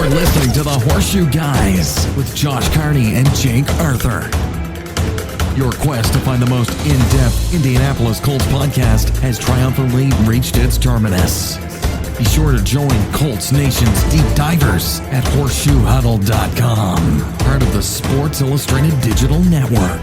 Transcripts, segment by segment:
You're listening to The Horseshoe Guys with Josh Carney and Jake Arthur. Your quest to find the most in-depth Indianapolis Colts podcast has triumphantly reached its terminus. Be sure to join Colts Nation's deep divers at horseshoehuddle.com, part of the Sports Illustrated Digital Network.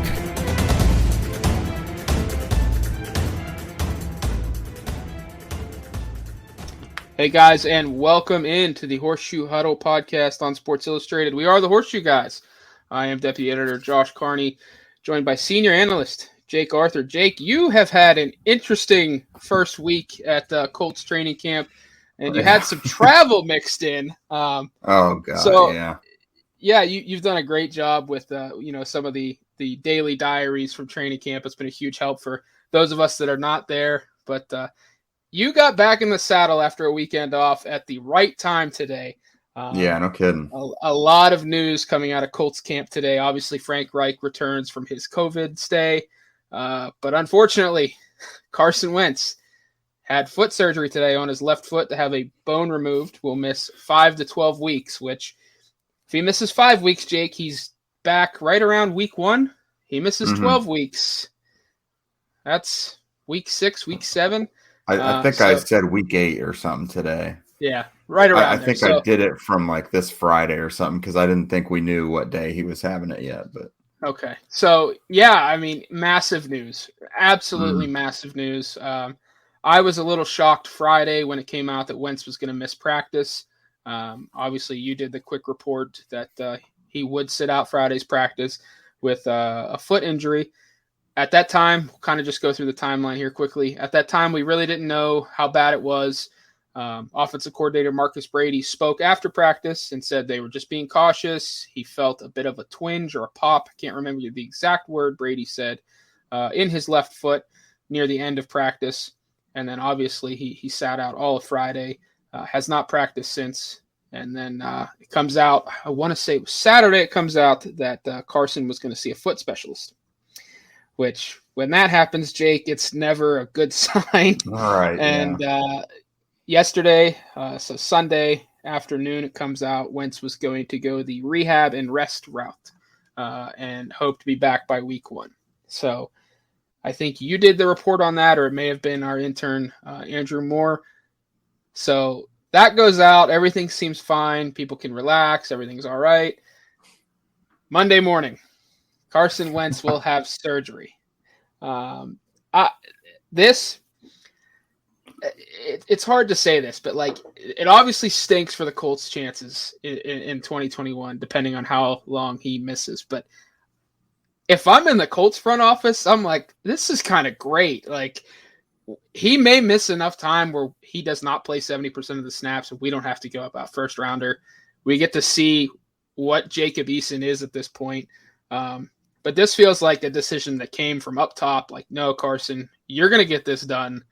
Hey guys, and welcome into the Horseshoe Huddle podcast on Sports Illustrated. We are the Horseshoe Guys. I am Deputy Editor Josh Carney, joined by Senior Analyst Jake Arthur. Jake, you have had an interesting first week at Colts training camp, and you had some travel mixed in. You've done a great job with some of the daily diaries from training camp. It's been a huge help for those of us that are not there, but you got back in the saddle after a weekend off at the right time today. No kidding. A lot of news coming out of Colts camp today. Obviously, Frank Reich returns from his COVID stay. But unfortunately, Carson Wentz had foot surgery today on his left foot to have a bone removed. Will miss 5 to 12 weeks, which if he misses 5 weeks, Jake, he's back right around week 1. He misses 12 weeks. That's week 6, week 7. I think I said week 8 or something today. Yeah, right around I think I did it from like this Friday or something because I didn't think we knew what day he was having it yet. But okay. So, yeah, I mean, massive news. Absolutely massive news. I was a little shocked Friday when it came out that Wentz was going to miss practice. Obviously, you did the quick report that he would sit out Friday's practice with a foot injury. At that time, we'll kind of just go through the timeline here quickly. At that time, we really didn't know how bad it was. Offensive coordinator Marcus Brady spoke after practice and said they were just being cautious. He felt a bit of a twinge or a pop. I can't remember the exact word Brady said in his left foot near the end of practice. And then obviously he sat out all of Friday, has not practiced since. And then it comes out, I want to say it was Saturday, it comes out that Carson was going to see a foot specialist. Which, when that happens, Jake, it's never a good sign. All right. And yesterday, so Sunday afternoon, it comes out Wentz was going to go the rehab and rest route and hope to be back by week 1. So I think you did the report on that, or it may have been our intern, Andrew Moore. So that goes out. Everything seems fine. People can relax. Everything's all right. Monday morning. Carson Wentz will have surgery. It's hard to say this, but like it obviously stinks for the Colts' chances in 2021, depending on how long he misses. But if I'm in the Colts front office, I'm like, this is kind of great. Like he may miss enough time where he does not play 70% of the snaps, and we don't have to go about first rounder. We get to see what Jacob Eason is at this point. But this feels like a decision that came from up top. Like, no, Carson, you're going to get this done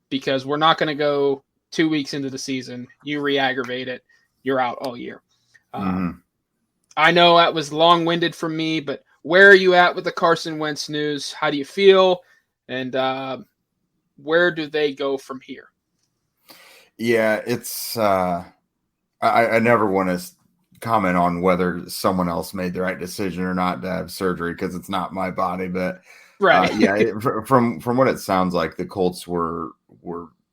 because we're not going to go 2 weeks into the season. You re-aggravate it. You're out all year. I know that was long-winded from me, but where are you at with the Carson Wentz news? How do you feel? And where do they go from here? Yeah, it's I never want to comment on whether someone else made the right decision or not to have surgery because it's not my body, but right. From what it sounds like, the Colts were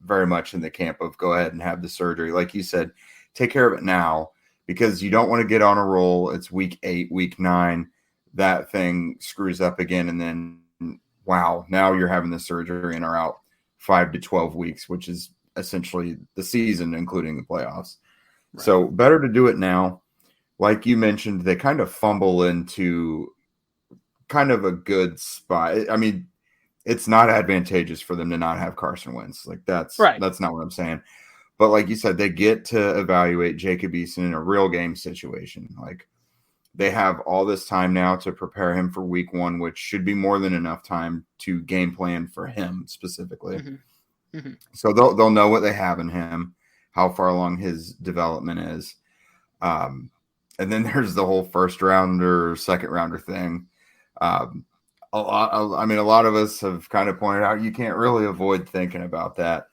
very much in the camp of go ahead and have the surgery. Like you said, take care of it now because you don't want to get on a roll. It's week 8, week 9, that thing screws up again, and then wow, now you're having the surgery and are out 5 to 12 weeks, which is essentially the season, including the playoffs. Right. So better to do it now. Like you mentioned, they kind of fumble into kind of a good spot. I mean, it's not advantageous for them to not have Carson Wentz. Like that's not what I'm saying. But like you said, they get to evaluate Jacob Eason in a real game situation. Like they have all this time now to prepare him for week 1, which should be more than enough time to game plan for him specifically. So they'll know what they have in him, how far along his development is. And then there's the whole first rounder, second rounder thing. A lot of us have kind of pointed out you can't really avoid thinking about that.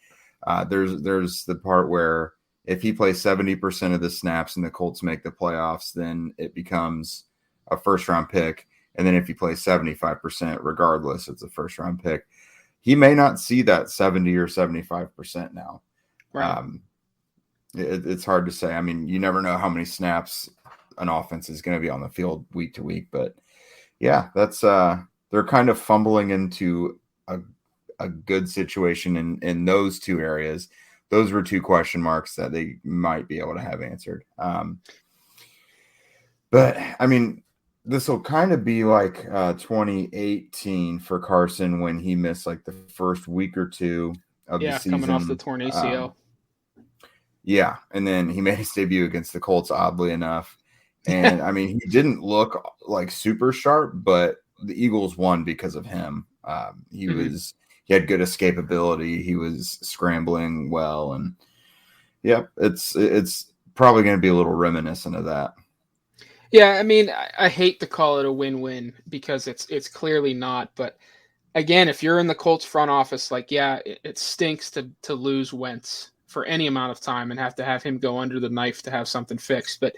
There's the part where If he plays 70% of the snaps and the Colts make the playoffs, then it becomes a first-round pick. And then if he plays 75%, regardless, it's a first-round pick. He may not see that 70 or 75% now. Right. It's hard to say. I mean, you never know how many snaps an offense is going to be on the field week to week. But, yeah, that's they're kind of fumbling into a good situation in those two areas. Those were two question marks that they might be able to have answered. But, I mean, this will kind of be like 2018 for Carson when he missed like the first week or two of the season. Coming off the torn ACL. Yeah, and then he made his debut against the Colts, oddly enough. And, I mean, he didn't look like super sharp, but the Eagles won because of him. He had good escapability. He was scrambling well. And, yeah, it's probably going to be a little reminiscent of that. Yeah, I mean, I hate to call it a win-win because it's clearly not. But again, if you're in the Colts front office, like, yeah, it stinks to lose Wentz for any amount of time and have to have him go under the knife to have something fixed. But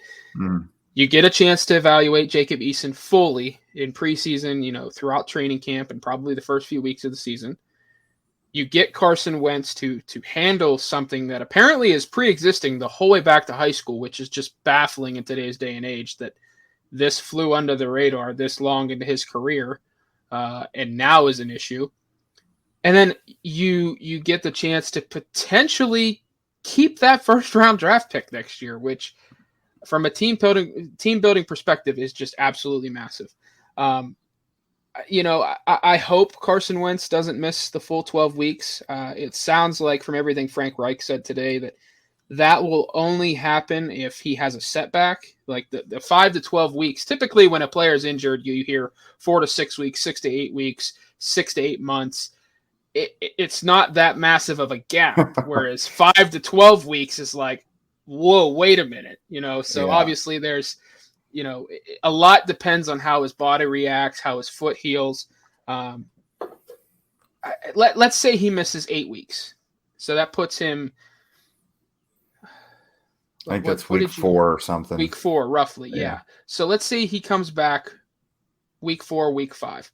you get a chance to evaluate Jacob Eason fully in preseason, throughout training camp and probably the first few weeks of the season. You get Carson Wentz to handle something that apparently is pre-existing the whole way back to high school, which is just baffling in today's day and age that this flew under the radar this long into his career and now is an issue. And then you get the chance to potentially keep that first-round draft pick next year, which from a team building perspective is just absolutely massive. I hope Carson Wentz doesn't miss the full 12 weeks. It sounds like from everything Frank Reich said today that will only happen if he has a setback. Like the 5 to 12 weeks. Typically when a player is injured, you hear 4 to 6 weeks, 6 to 8 weeks, 6 to 8 months. It's not that massive of a gap, whereas 5 to 12 weeks is like, whoa, wait a minute. So obviously there's – a lot depends on how his body reacts, how his foot heals. Let's say he misses 8 weeks. So that puts him. I think that's week 4 or something. Week 4, roughly, yeah. So let's say he comes back week 4, week 5.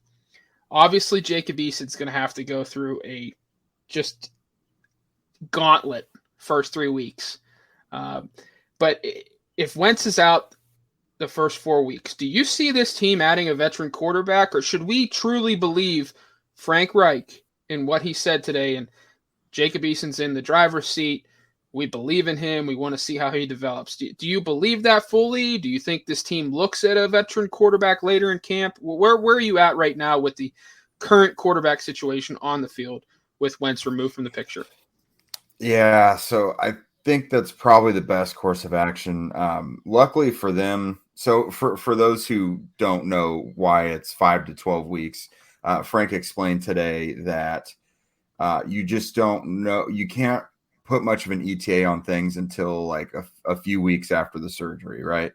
Obviously, Jacob Eason's going to have to go through a just gauntlet first 3 weeks. But if Wentz is out the first 4 weeks, do you see this team adding a veteran quarterback, or should we truly believe Frank Reich in what he said today? And Jacob Eason's in the driver's seat. We believe in him. We want to see how he develops. Do you believe that fully? Do you think this team looks at a veteran quarterback later in camp? Where are you at right now with the current quarterback situation on the field with Wentz removed from the picture? Yeah, so I think that's probably the best course of action. Luckily for them, so for those who don't know why it's 5 to 12 weeks, Frank explained today that you just don't know. You can't put much of an ETA on things until like a few weeks after the surgery, right?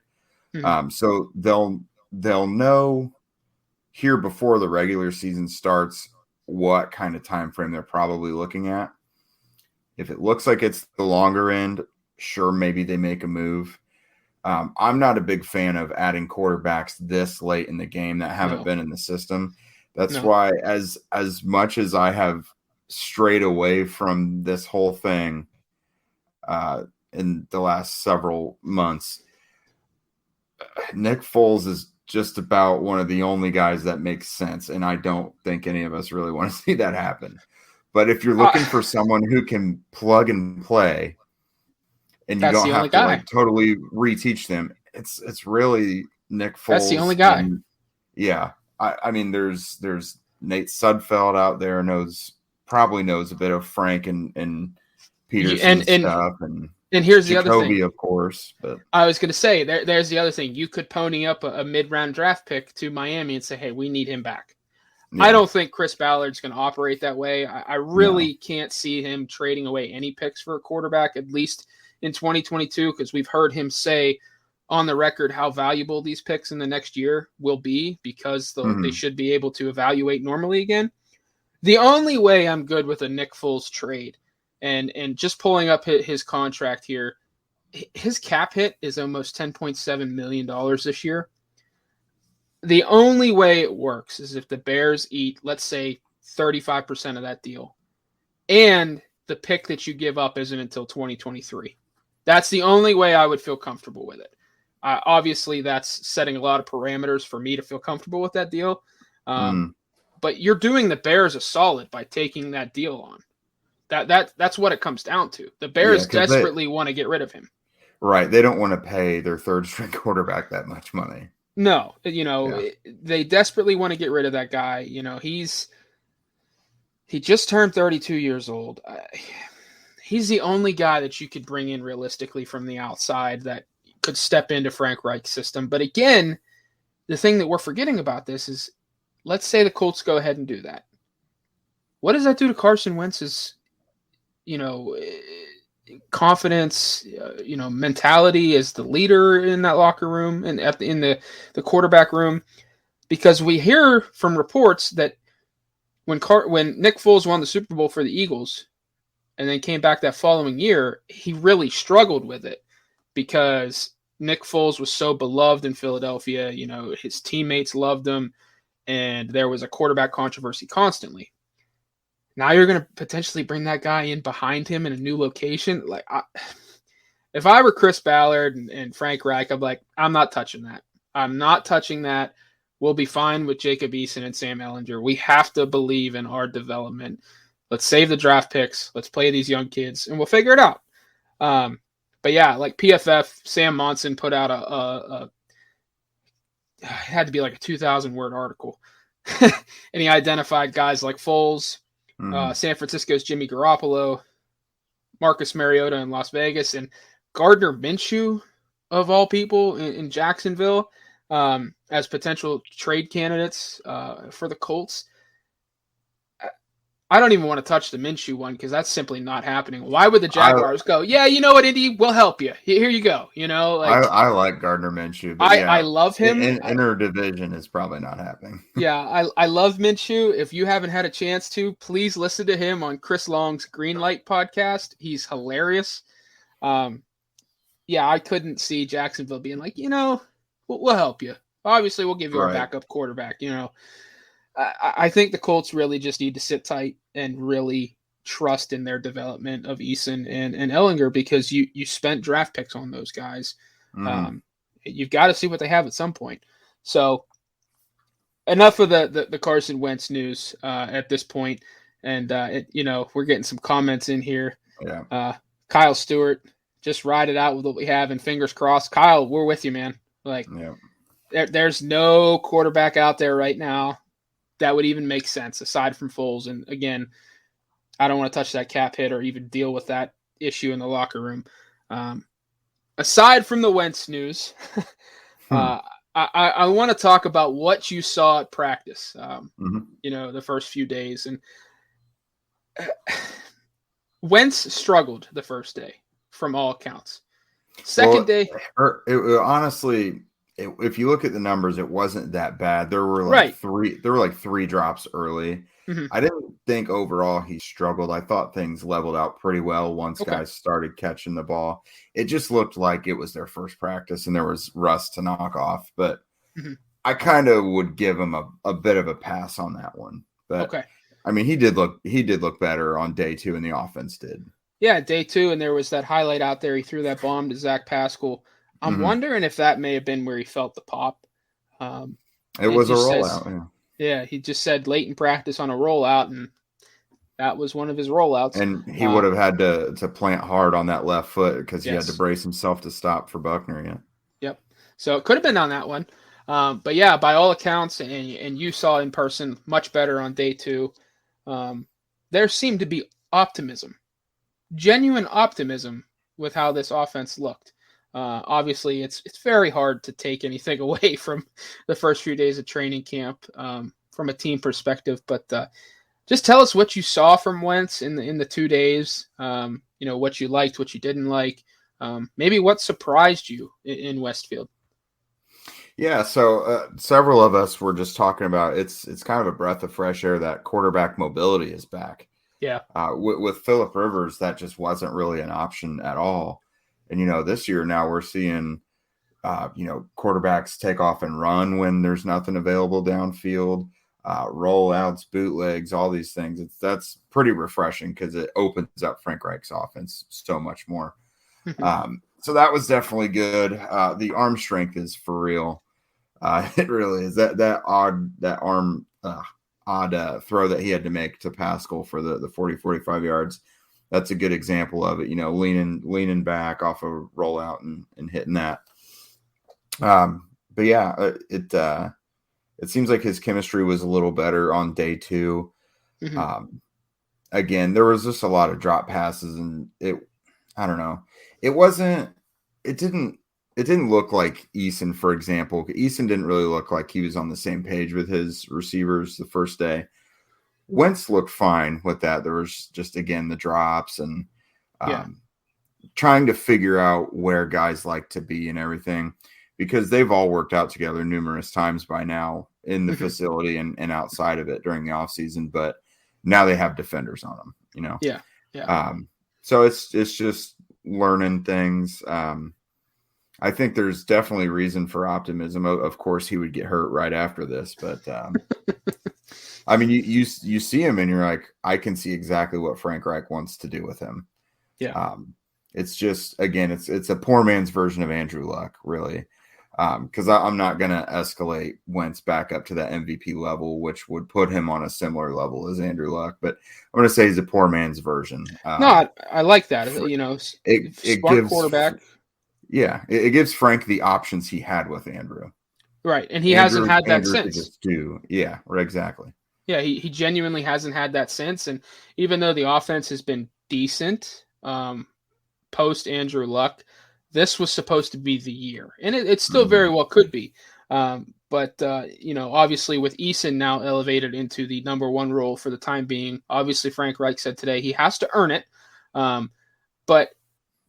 Mm-hmm. So they'll know here before the regular season starts what kind of time frame they're probably looking at. If it looks like it's the longer end, sure, maybe they make a move. I'm not a big fan of adding quarterbacks this late in the game that haven't been in the system. That's why as much as I have strayed away from this whole thing in the last several months, Nick Foles is just about one of the only guys that makes sense, and I don't think any of us really want to see that happen. But if you're looking for someone who can plug and play, and you don't have to like totally reteach them, it's really Nick Foles. That's the only guy. And, yeah, I mean, there's Nate Sudfeld out there probably knows a bit of Frank and Peterson stuff, and here's Jacoby, the other thing, of course. But I was going to say there's the other thing. You could pony up a mid-round draft pick to Miami and say, hey, we need him back. Yeah. I don't think Chris Ballard's going to operate that way. I really can't see him trading away any picks for a quarterback, at least in 2022, because we've heard him say on the record how valuable these picks in the next year will be because they should be able to evaluate normally again. The only way I'm good with a Nick Foles trade and just pulling up his contract here, his cap hit is almost $10.7 million this year. The only way it works is if the Bears eat, let's say, 35% of that deal, and the pick that you give up isn't until 2023. That's the only way I would feel comfortable with it. Obviously, that's setting a lot of parameters for me to feel comfortable with that deal. But you're doing the Bears a solid by taking that deal on. That's what it comes down to. The Bears desperately want to get rid of him. Right. They don't want to pay their third string quarterback that much money. No, they desperately want to get rid of that guy. He just turned 32 years old. He's the only guy that you could bring in realistically from the outside that could step into Frank Reich's system. But again, the thing that we're forgetting about this is, let's say the Colts go ahead and do that. What does that do to Carson Wentz's, confidence, mentality as the leader in that locker room and in the quarterback room? Because we hear from reports that when Nick Foles won the Super Bowl for the Eagles and then came back that following year, he really struggled with it because Nick Foles was so beloved in Philadelphia. His teammates loved him, and there was a quarterback controversy constantly. Now you're going to potentially bring that guy in behind him in a new location. If I were Chris Ballard and Frank Reich, I'm like, I'm not touching that. I'm not touching that. We'll be fine with Jacob Eason and Sam Ehlinger. We have to believe in our development. Let's save the draft picks. Let's play these young kids, and we'll figure it out. But yeah, like PFF, Sam Monson put out it had to be like a 2,000-word article. And he identified guys like Foles, San Francisco's Jimmy Garoppolo, Marcus Mariota in Las Vegas, and Gardner Minshew, of all people, in Jacksonville, as potential trade candidates for the Colts. I don't even want to touch the Minshew one because that's simply not happening. Why would the Jaguars go, yeah, you know what, Indy, we'll help you. Here you go. I like Gardner Minshew. But I love him. Interdivision is probably not happening. Yeah, I love Minshew. If you haven't had a chance to, please listen to him on Chris Long's Greenlight podcast. He's hilarious. I couldn't see Jacksonville being like, we'll help you. Obviously, we'll give you our backup quarterback, I think the Colts really just need to sit tight and really trust in their development of Eason and Ehlinger because you spent draft picks on those guys. You've got to see what they have at some point. So enough of the Carson Wentz news at this point. And, we're getting some comments in here. Yeah. Kyle Stewart, just ride it out with what we have and fingers crossed. Kyle, we're with you, man. There's no quarterback out there right now that would even make sense aside from Foles. And again, I don't want to touch that cap hit or even deal with that issue in the locker room. Aside from the Wentz news, I want to talk about what you saw at practice, the first few days. And Wentz struggled the first day from all accounts. Second day. Honestly, if you look at the numbers, it wasn't that bad. There were like three drops early. I didn't think overall he struggled. I thought things leveled out pretty well once guys started catching the ball. It just looked like it was their first practice and there was rust to knock off. But I kind of would give him a bit of a pass on that one. But I mean, he did look better on day 2 and the offense did. Yeah, day 2, and there was that highlight out there. He threw that bomb to Zach Pascal. I'm wondering if that may have been where he felt the pop. It was a rollout. Yeah, he just said late in practice on a rollout, and that was one of his rollouts. And he would have had to plant hard on that left foot because he had to brace himself to stop for Buckner. Yeah. Yep. So it could have been on that one. But yeah, by all accounts, and you saw in person, much better on day 2. There seemed to be optimism, genuine optimism with how this offense looked. Obviously, it's very hard to take anything away from the first few days of training camp from a team perspective. But just tell us what you saw from Wentz in the 2 days. What you liked, what you didn't like, maybe what surprised you in Westfield. Yeah, so several of us were just talking about it's kind of a breath of fresh air that quarterback mobility is back. Yeah. With Phillip Rivers, that just wasn't really an option at all. And, this year now we're seeing, quarterbacks take off and run when there's nothing available downfield, rollouts, bootlegs, all these things. That's pretty refreshing because it opens up Frank Reich's offense so much more. So that was definitely good. The arm strength is for real. It really is. That arm throw that he had to make to Pascal for the 40-45 yards. That's a good example of it. Leaning back off a rollout and hitting that. But yeah, it seems like his chemistry was a little better on day 2. Again, there was just a lot of drop passes, and I don't know. It didn't look like Eason, for example. Eason didn't really look like he was on the same page with his receivers the first day. Wentz looked fine with that. There was just, again, the drops and trying to figure out where guys like to be and everything, because they've all worked out together numerous times by now in the facility and outside of it during the offseason, but now they have defenders on them, Yeah. So it's just learning things. I think there's definitely reason for optimism. Of course, he would get hurt right after this, but I mean, you see him and you're like, I can see exactly what Frank Reich wants to do with him. Yeah. It's just, again, it's a poor man's version of Andrew Luck, really. Because I'm not going to escalate Wentz back up to that MVP level, which would put him on a similar level as Andrew Luck. But I'm going to say he's a poor man's version. No, I like that. It smart gives, quarterback. Yeah, it gives Frank the options he had with Andrew. Right, and he hasn't had that since. Yeah, right, exactly. Yeah, he genuinely hasn't had that since. And even though the offense has been decent post Andrew Luck, this was supposed to be the year. And it still very well could be. But obviously with Eason now elevated into the number 1 role for the time being, obviously Frank Reich said today he has to earn it. But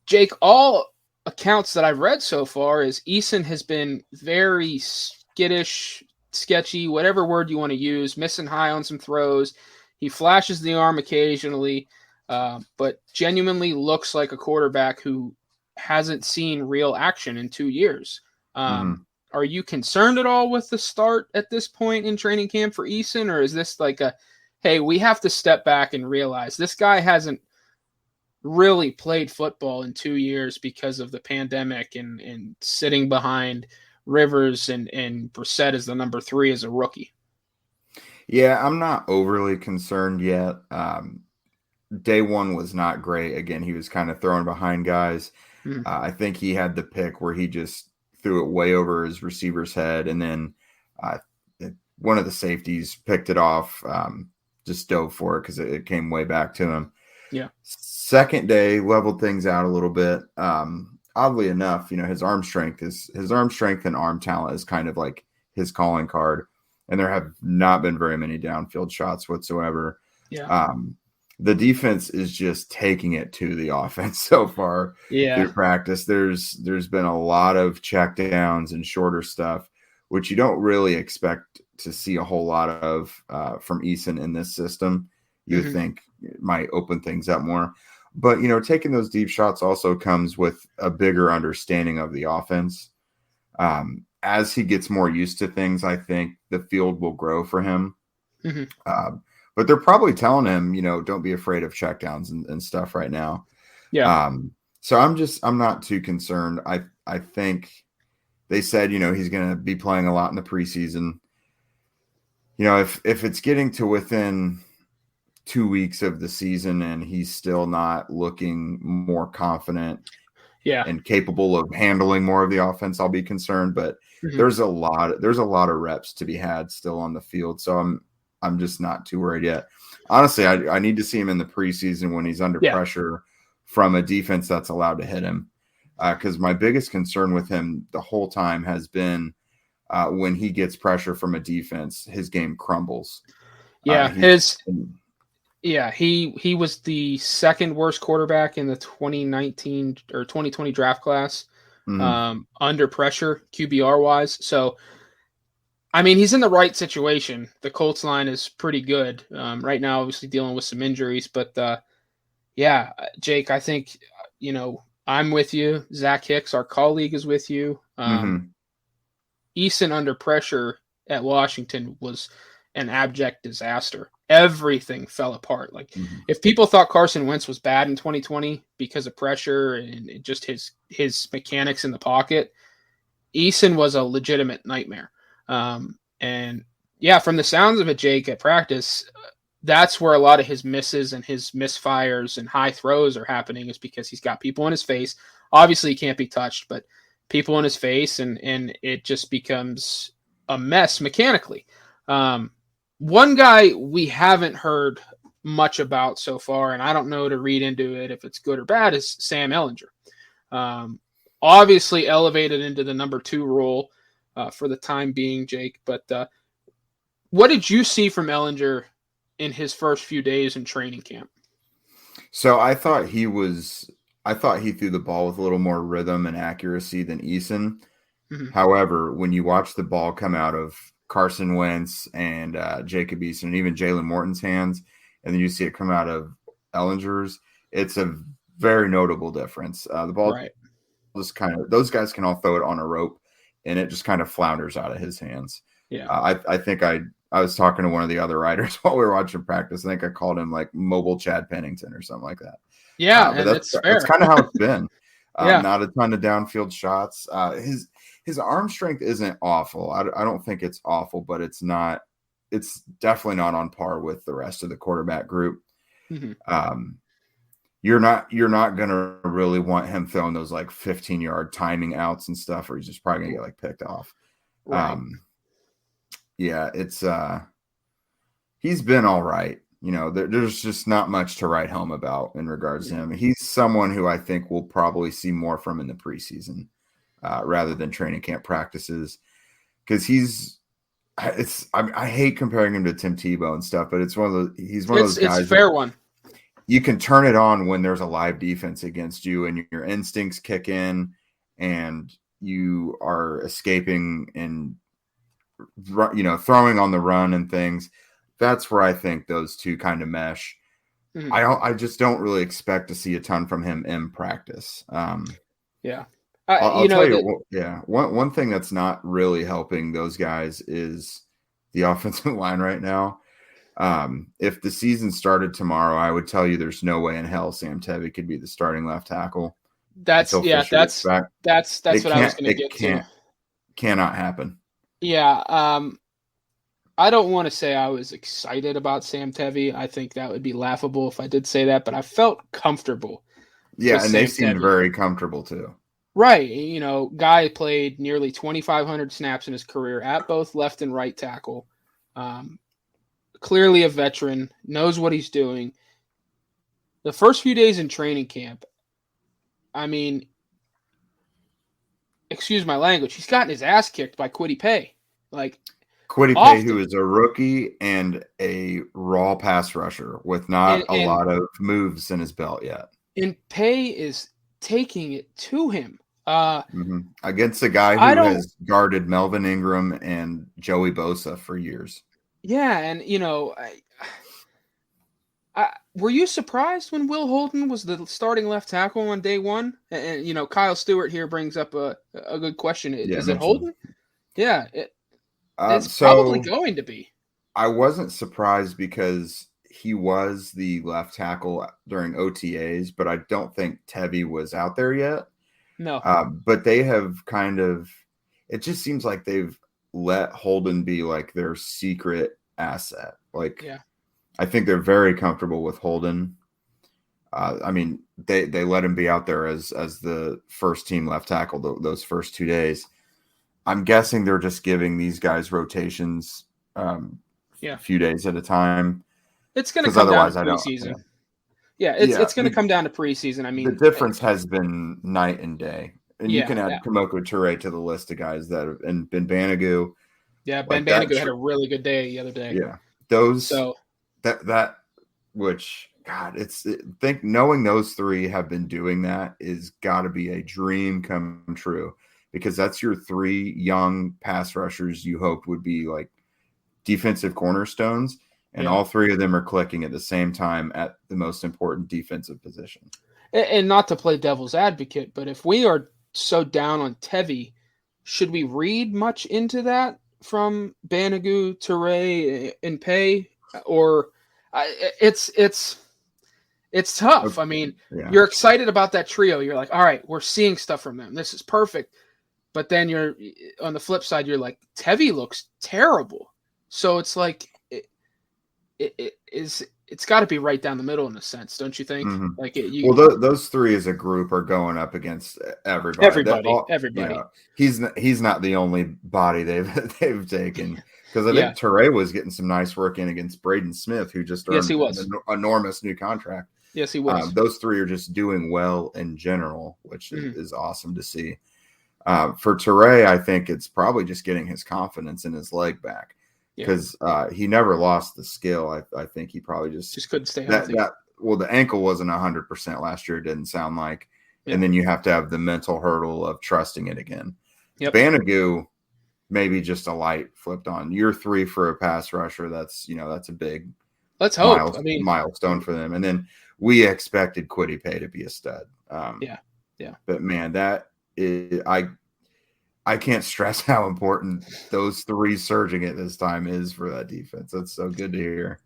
Jake, all accounts that I've read so far is Eason has been very skittish, sketchy, whatever word you want to use, missing high on some throws. He flashes the arm occasionally, but genuinely looks like a quarterback who hasn't seen real action in 2 years. Are you concerned at all with the start at this point in training camp for Eason, or is this like hey, we have to step back and realize this guy hasn't really played football in 2 years because of the pandemic and sitting behind Rivers and Brissett as the number 3 as a rookie? Yeah, I'm not overly concerned yet. Day 1 was not great. Again, he was kind of throwing behind guys. I think he had the pick where he just threw it way over his receiver's head, and then one of the safeties picked it off, just dove for it because it came way back to him. Yeah. Second day leveled things out a little bit. Oddly enough, his arm strength and arm talent is kind of like his calling card, and there have not been very many downfield shots whatsoever. Yeah. The defense is just taking it to the offense so far through practice. There's been a lot of checkdowns and shorter stuff, which you don't really expect to see a whole lot of from Eason in this system. You would think it might open things up more. But, taking those deep shots also comes with a bigger understanding of the offense. As he gets more used to things, I think the field will grow for him. But they're probably telling him, don't be afraid of checkdowns and stuff right now. Yeah. So I'm not too concerned. I think they said, he's going to be playing a lot in the preseason. If it's getting to within 2 weeks of the season and he's still not looking more confident and capable of handling more of the offense, I'll be concerned. But there's a lot of reps to be had still on the field. So I'm just not too worried yet. Honestly, I need to see him in the preseason when he's under pressure from a defense that's allowed to hit him. Because my biggest concern with him the whole time has been when he gets pressure from a defense, his game crumbles. He was the second worst quarterback in the 2019 or 2020 draft class under pressure QBR wise. So, I mean, he's in the right situation. The Colts line is pretty good right now, obviously dealing with some injuries. But, Jake, I think, I'm with you. Zach Hicks, our colleague, is with you. Eason under pressure at Washington was an abject disaster. Everything fell apart. Like if people thought Carson Wentz was bad in 2020 because of pressure and just his mechanics in the pocket, Eason was a legitimate nightmare. And yeah, from the sounds of it, Jake, at practice, that's where a lot of his misses and his misfires and high throws are happening, is because he's got people in his face. Obviously, he can't be touched, but people in his face, and it just becomes a mess mechanically. One guy we haven't heard much about so far, and I don't know to read into it if it's good or bad, is Sam Ehlinger. Obviously elevated into the number 2 role for the time being, Jake. But what did you see from Ehlinger in his first few days in training camp? So I thought he threw the ball with a little more rhythm and accuracy than Eason. However, when you watch the ball come out of Carson Wentz and Jacob Eason and even Jalen Morton's hands, and then you see it come out of Ehlinger's, it's a very notable difference. The ball just those guys can all throw it on a rope, and it just kind of flounders out of his hands. Yeah, I think I was talking to one of the other writers while we were watching practice. I think I called him like mobile Chad Pennington or something like that. Yeah, but and that's kind of how it's been. Not a ton of downfield shots. His arm strength isn't awful. I don't think it's awful, but it's not. It's definitely not on par with the rest of the quarterback group. You're not gonna really want him throwing those like 15-yard timing outs and stuff, or he's just probably gonna get like picked off. Right. Yeah, it's he's been all right. You know, there's just not much to write home about in regards to him. He's someone who I think we'll probably see more from in the preseason rather than training camp practices, because I hate comparing him to Tim Tebow and stuff, but he's one of those guys. It's a fair one. You can turn it on when there's a live defense against you and your instincts kick in and you are escaping and, you know, throwing on the run and things. That's where I think those two kind of mesh. I just don't really expect to see a ton from him in practice. I'll tell you, one thing that's not really helping those guys is the offensive line right now. If the season started tomorrow, I would tell you there's no way in hell Sam Tevi could be the starting left tackle. That's what I was going to get to. Cannot happen. Yeah. I don't want to say I was excited about Sam Tevi. I think that would be laughable if I did say that, but I felt comfortable. Yeah, and they seemed very comfortable too. Right. You know, guy played nearly 2,500 snaps in his career at both left and right tackle. Clearly a veteran, knows what he's doing. The first few days in training camp, I mean, excuse my language, he's gotten his ass kicked by Kwity Paye. Kwity Paye, who is a rookie and a raw pass rusher with not a lot of moves in his belt yet. And Paye is taking it to him. Against a guy who has guarded Melvin Ingram and Joey Bosa for years. Yeah, and, you know, were you surprised when Will Holden was the starting left tackle on day one? And you know, Kyle Stewart here brings up a good question. Is it Holden? Yeah, it's probably going to be. I wasn't surprised because he was the left tackle during OTAs, but I don't think Tevi was out there yet. No. But they have it just seems like they've let Holden be like their secret asset. I think they're very comfortable with Holden. I mean, they let him be out there as the first team left tackle those first 2 days. I'm guessing they're just giving these guys rotations a few days at a time. It's going to come down to preseason. It's going to come down to preseason. I mean, the difference has been night and day. And you can add Kamoko Toure to the list of guys that have, and Ben Banigou. Yeah, Ben Banigou had a really good day the other day. Yeah, knowing those three have been doing that is got to be a dream come true, because that's your three young pass rushers you hoped would be like defensive cornerstones, and all three of them are clicking at the same time at the most important defensive position. And not to play devil's advocate, but if we are so down on Tevi, should we read much into that from Banogu, Toure, and Pay? Or it's tough. I mean, you're excited about that trio. You're like, all right, we're seeing stuff from them. This is perfect. But then you're on the flip side, you're like, Tevi looks terrible. So it's like it's got to be right down the middle in a sense, don't you think? Mm-hmm. Like those three as a group are going up against everybody. Everybody. He's not the only body they've taken, because I think Toure was getting some nice work in against Braden Smith, who just earned an enormous new contract. Yes, he was. Those three are just doing well in general, which is awesome to see. For Toure, I think it's probably just getting his confidence in his leg back, because he never lost the skill. I think he probably just couldn't stay healthy. The ankle wasn't 100% last year, it didn't sound like. And then you have to have the mental hurdle of trusting it again. Yep. Banogu, maybe just a light flipped on. Year 3 for a pass rusher, that's a big milestone for them. And then we expected Kwity Paye to be a stud. But man, that is, I can't stress how important those three surging at this time is for that defense. That's so good to hear.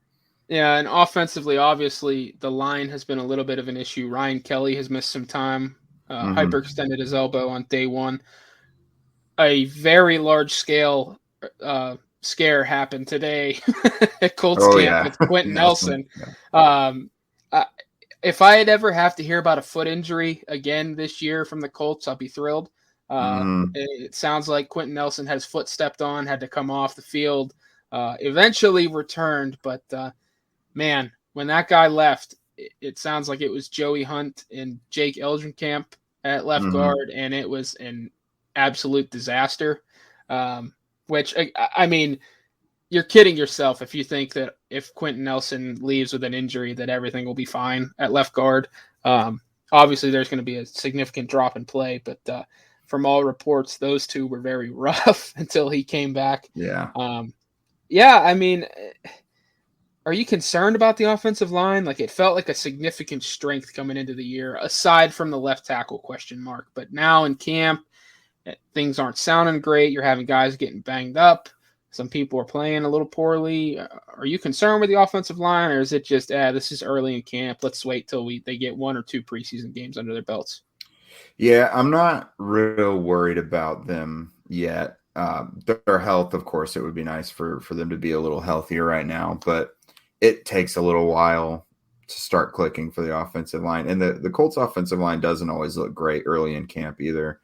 Yeah, and offensively, obviously, the line has been a little bit of an issue. Ryan Kelly has missed some time, hyperextended his elbow on day 1. A very large-scale scare happened today at Colts camp with Quentin Nelson. If I had ever have to hear about a foot injury again this year from the Colts, I'll be thrilled. It sounds like Quentin Nelson had his foot stepped on, had to come off the field, eventually returned. But, man, when that guy left, it sounds like it was Joey Hunt and Jake Eldrenkamp at left guard, and it was an absolute disaster, which, I mean, you're kidding yourself if you think that if Quentin Nelson leaves with an injury that everything will be fine at left guard. Obviously, there's going to be a significant drop in play, but from all reports, those two were very rough until he came back. I mean, are you concerned about the offensive line? Like, it felt like a significant strength coming into the year, aside from the left tackle question mark. But now in camp, things aren't sounding great. You're having guys getting banged up. Some people are playing a little poorly. Are you concerned with the offensive line, or is it just, this is early in camp, let's wait till they get 1 or 2 preseason games under their belts? Yeah, I'm not real worried about them yet. Their health, of course, it would be nice for them to be a little healthier right now, but it takes a little while to start clicking for the offensive line. And the Colts offensive line doesn't always look great early in camp either.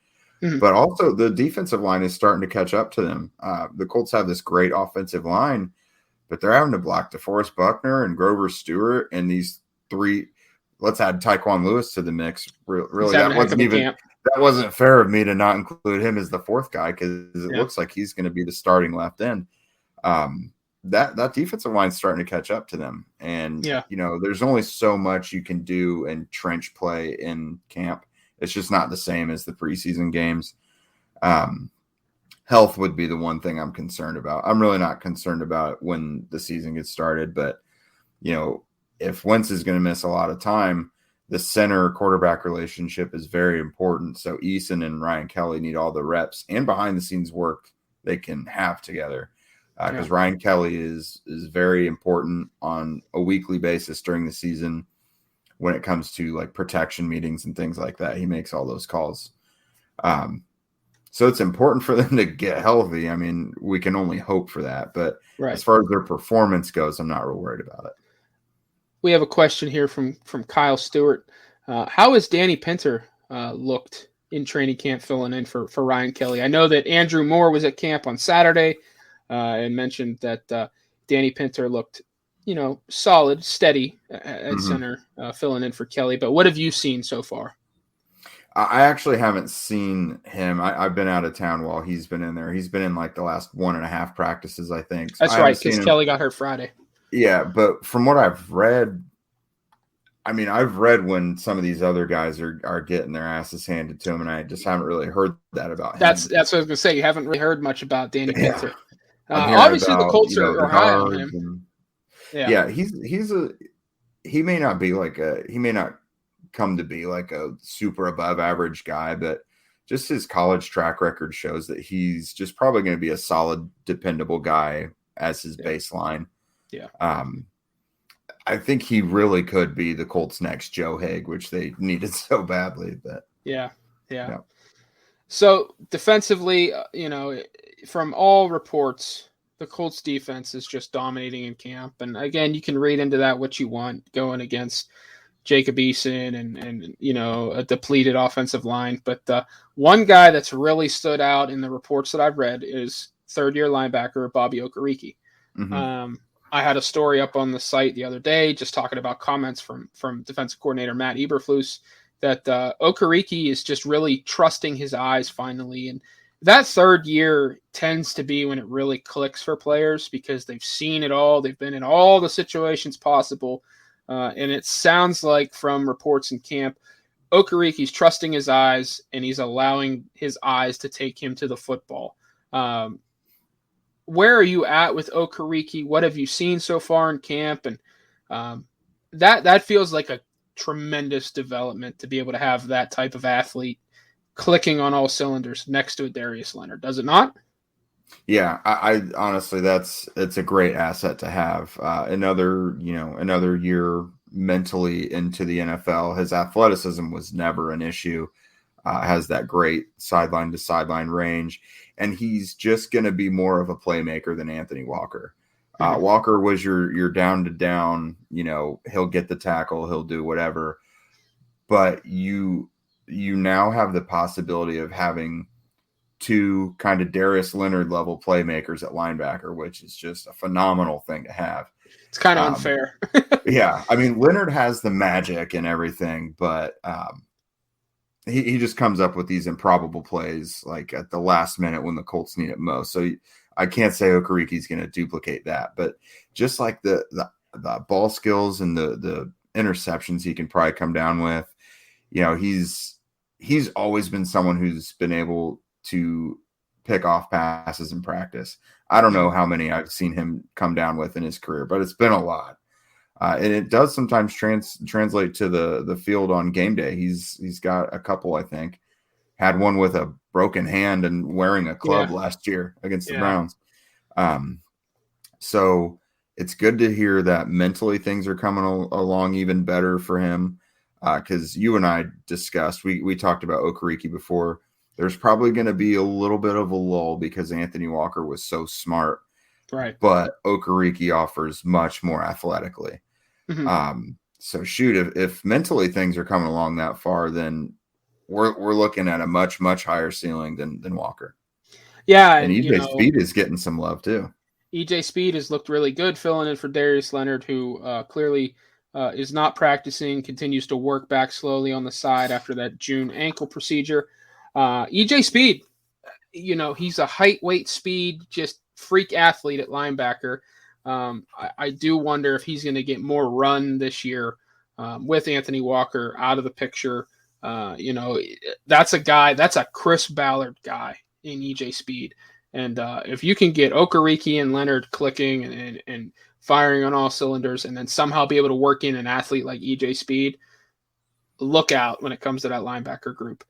But also the defensive line is starting to catch up to them. The Colts have this great offensive line, but they're having to block DeForest Buckner and Grover Stewart and these 3. Let's add Tyquan Lewis to the mix. Really, that wasn't fair of me to not include him as the 4th guy, because it looks like he's going to be the starting left end. That defensive line's starting to catch up to them. And, there's only so much you can do in trench play in camp. It's just not the same as the preseason games. Health would be the one thing I'm concerned about. I'm really not concerned about it when the season gets started, but, if Wentz is going to miss a lot of time, the center quarterback relationship is very important. So Eason and Ryan Kelly need all the reps and behind the scenes work they can have together. Because Ryan Kelly is very important on a weekly basis during the season when it comes to like protection meetings and things like that. He makes all those calls. So it's important for them to get healthy. I mean, we can only hope for that. But as far as their performance goes, I'm not real worried about it. We have a question here from Kyle Stewart. How has Danny Pinter looked in training camp filling in for Ryan Kelly? I know that Andrew Moore was at camp on Saturday and mentioned that Danny Pinter looked, solid, steady at center, filling in for Kelly. But what have you seen so far? I actually haven't seen him. I've been out of town while he's been in there. He's been in like the last 1.5 practices, I think. That's right, because Kelly got hurt Friday. Yeah, but from what I've read, I've read when some of these other guys are getting their asses handed to them, and I just haven't really heard that about him. That's what I was going to say. You haven't really heard much about Danny Pinter. Obviously, the Colts are high on him. He may not be he may not come to be like a super above average guy, but just his college track record shows that he's just probably going to be a solid, dependable guy as his baseline. Yeah. I think he really could be the Colts' next Joe Haig, which they needed so badly. But yeah. So defensively, from all reports, the Colts defense is just dominating in camp. And again, you can read into that what you want going against Jacob Eason and a depleted offensive line. But one guy that's really stood out in the reports that I've read is third-year linebacker Bobby Okereke. Mm-hmm. I had a story up on the site the other day just talking about comments from defensive coordinator Matt Eberflus that Okereke is just really trusting his eyes finally. And that third year tends to be when it really clicks for players because they've seen it all. They've been in all the situations possible. And it sounds like from reports in camp, Okereke's trusting his eyes and he's allowing his eyes to take him to the football. Where are you at with Okereke? What have you seen so far in camp? And that feels like a tremendous development to be able to have that type of athlete clicking on all cylinders next to a Darius Leonard. Does it not? Yeah, I honestly, it's a great asset to have. Another year mentally into the NFL. His athleticism was never an issue. Has that great sideline to sideline range, and he's just going to be more of a playmaker than Anthony Walker. Walker was your down to down. He'll get the tackle, he'll do whatever, but you now have the possibility of having two kind of Darius Leonard level playmakers at linebacker, which is just a phenomenal thing to have. It's kind of unfair. Yeah. I mean, Leonard has the magic and everything, but he just comes up with these improbable plays like at the last minute when the Colts need it most. So I can't say Okereke's going to duplicate that, but just like the ball skills and the interceptions he can probably come down with, he's always been someone who's been able to pick off passes in practice. I don't know how many I've seen him come down with in his career, but it's been a lot. And it does sometimes translate to the field on game day. He's got a couple, I think. Had one with a broken hand and wearing a club last year against the Browns. So it's good to hear that mentally things are coming along even better for him. Because you and I discussed, we talked about Okereke before. There's probably going to be a little bit of a lull because Anthony Walker was so smart. Right. But Okereke offers much more athletically. Mm-hmm. So shoot, if mentally things are coming along that far, then we're looking at a much, much higher ceiling than Walker. Yeah. And EJ Speed is getting some love too. EJ Speed has looked really good filling in for Darius Leonard, who clearly is not practicing, continues to work back slowly on the side after that June ankle procedure. EJ Speed, he's a height, weight, speed, just freak athlete at linebacker. I do wonder if he's going to get more run this year with Anthony Walker out of the picture. That's a Chris Ballard guy in EJ Speed. And if you can get Okereke and Leonard clicking and firing on all cylinders and then somehow be able to work in an athlete like EJ Speed, look out when it comes to that linebacker group.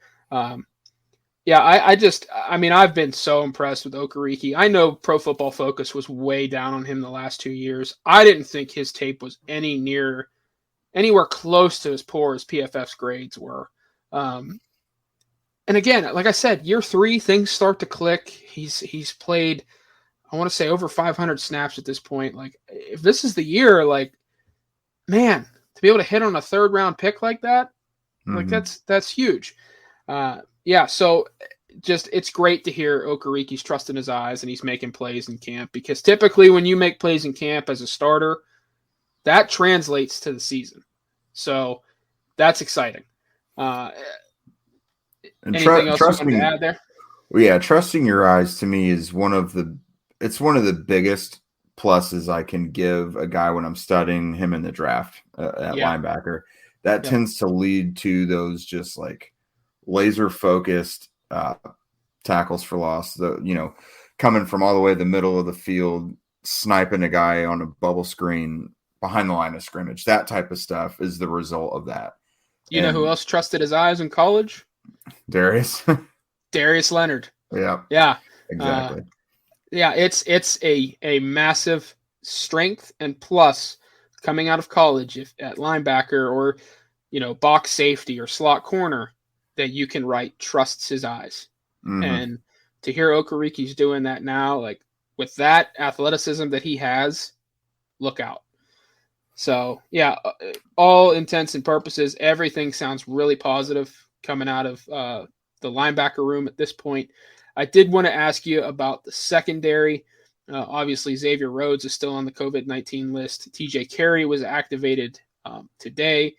I've been so impressed with Okereke. I know Pro Football Focus was way down on him the last 2 years. I didn't think his tape was anywhere close to as poor as PFF's grades were. And again, like I said, year 3, things start to click. He's played, I want to say, over 500 snaps at this point. Like, if this is the year, like, man, to be able to hit on a 3rd round pick like that, like that's huge. So just it's great to hear Okereke's trusting his eyes and he's making plays in camp, because typically when you make plays in camp as a starter, that translates to the season. So that's exciting. And anything else you want to add there? Well, yeah, trusting your eyes to me is one of the biggest pluses I can give a guy when I'm studying him in the draft at linebacker. That tends to lead to those just like laser focused tackles for loss, coming from all the way to the middle of the field, sniping a guy on a bubble screen behind the line of scrimmage. That type of stuff is the result of that. You know who else trusted his eyes in college? Darius. Darius Leonard. Yeah. Yeah. Exactly. Yeah, it's a massive strength and plus coming out of college if at linebacker or box safety or slot corner that you can write trusts his eyes. Mm-hmm. And to hear Okariki's doing that now, like with that athleticism that he has, look out. So yeah, all intents and purposes, everything sounds really positive coming out of the linebacker room at this point. I did want to ask you about the secondary. Obviously, Xavier Rhodes is still on the COVID-19 list. TJ Carey was activated today,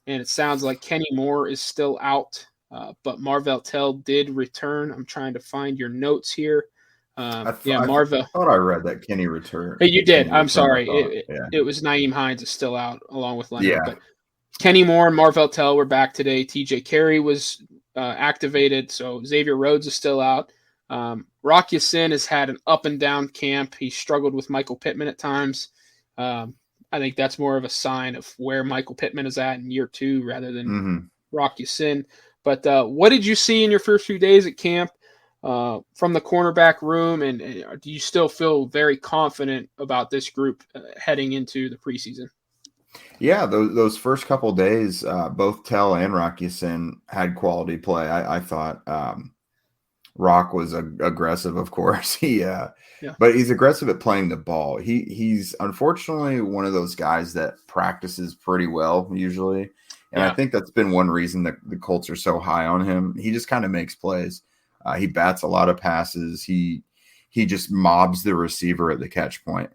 and it sounds like Kenny Moore is still out, but Marvell Tell did return. I'm trying to find your notes here. Marvell. I thought I read that Kenny returned. Hey, you did. Kenny I'm sorry. Yeah. It was Naeem Hines is still out along with Leonard. Yeah. But Kenny Moore and Marvell Tell were back today. TJ Carey was activated, so Xavier Rhodes is still out. Rock Ya-Sin has had an up and down camp. He struggled with Michael Pittman at times. I think that's more of a sign of where Michael Pittman is at in year 2 rather than Rock Ya-Sin. But what did you see in your first few days at camp from the cornerback room, and do you still feel very confident about this group heading into the preseason? Yeah, those first couple of days, both Tell and Rock Ya-Sin had quality play. I thought Rock was aggressive, of course. But he's aggressive at playing the ball. He's unfortunately one of those guys that practices pretty well usually, and I think that's been one reason that the Colts are so high on him. He just kind of makes plays. He bats a lot of passes. He just mobs the receiver at the catch point,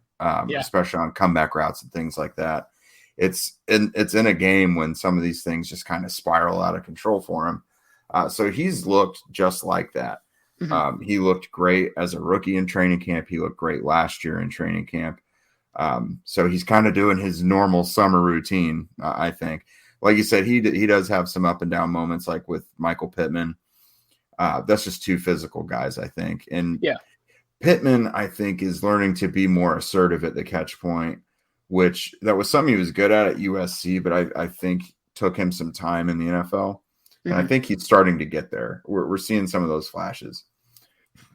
especially on comeback routes and things like that. It's in a game when some of these things just kind of spiral out of control for him. So he's looked just like that. Mm-hmm. He looked great as a rookie in training camp. He looked great last year in training camp. So he's kind of doing his normal summer routine, I think. Like you said, he does have some up and down moments, like with Michael Pittman. That's just two physical guys, I think. And Pittman, I think, is learning to be more assertive at the catch point, which that was something he was good at USC, but I think took him some time in the NFL. And I think he's starting to get there. We're seeing some of those flashes.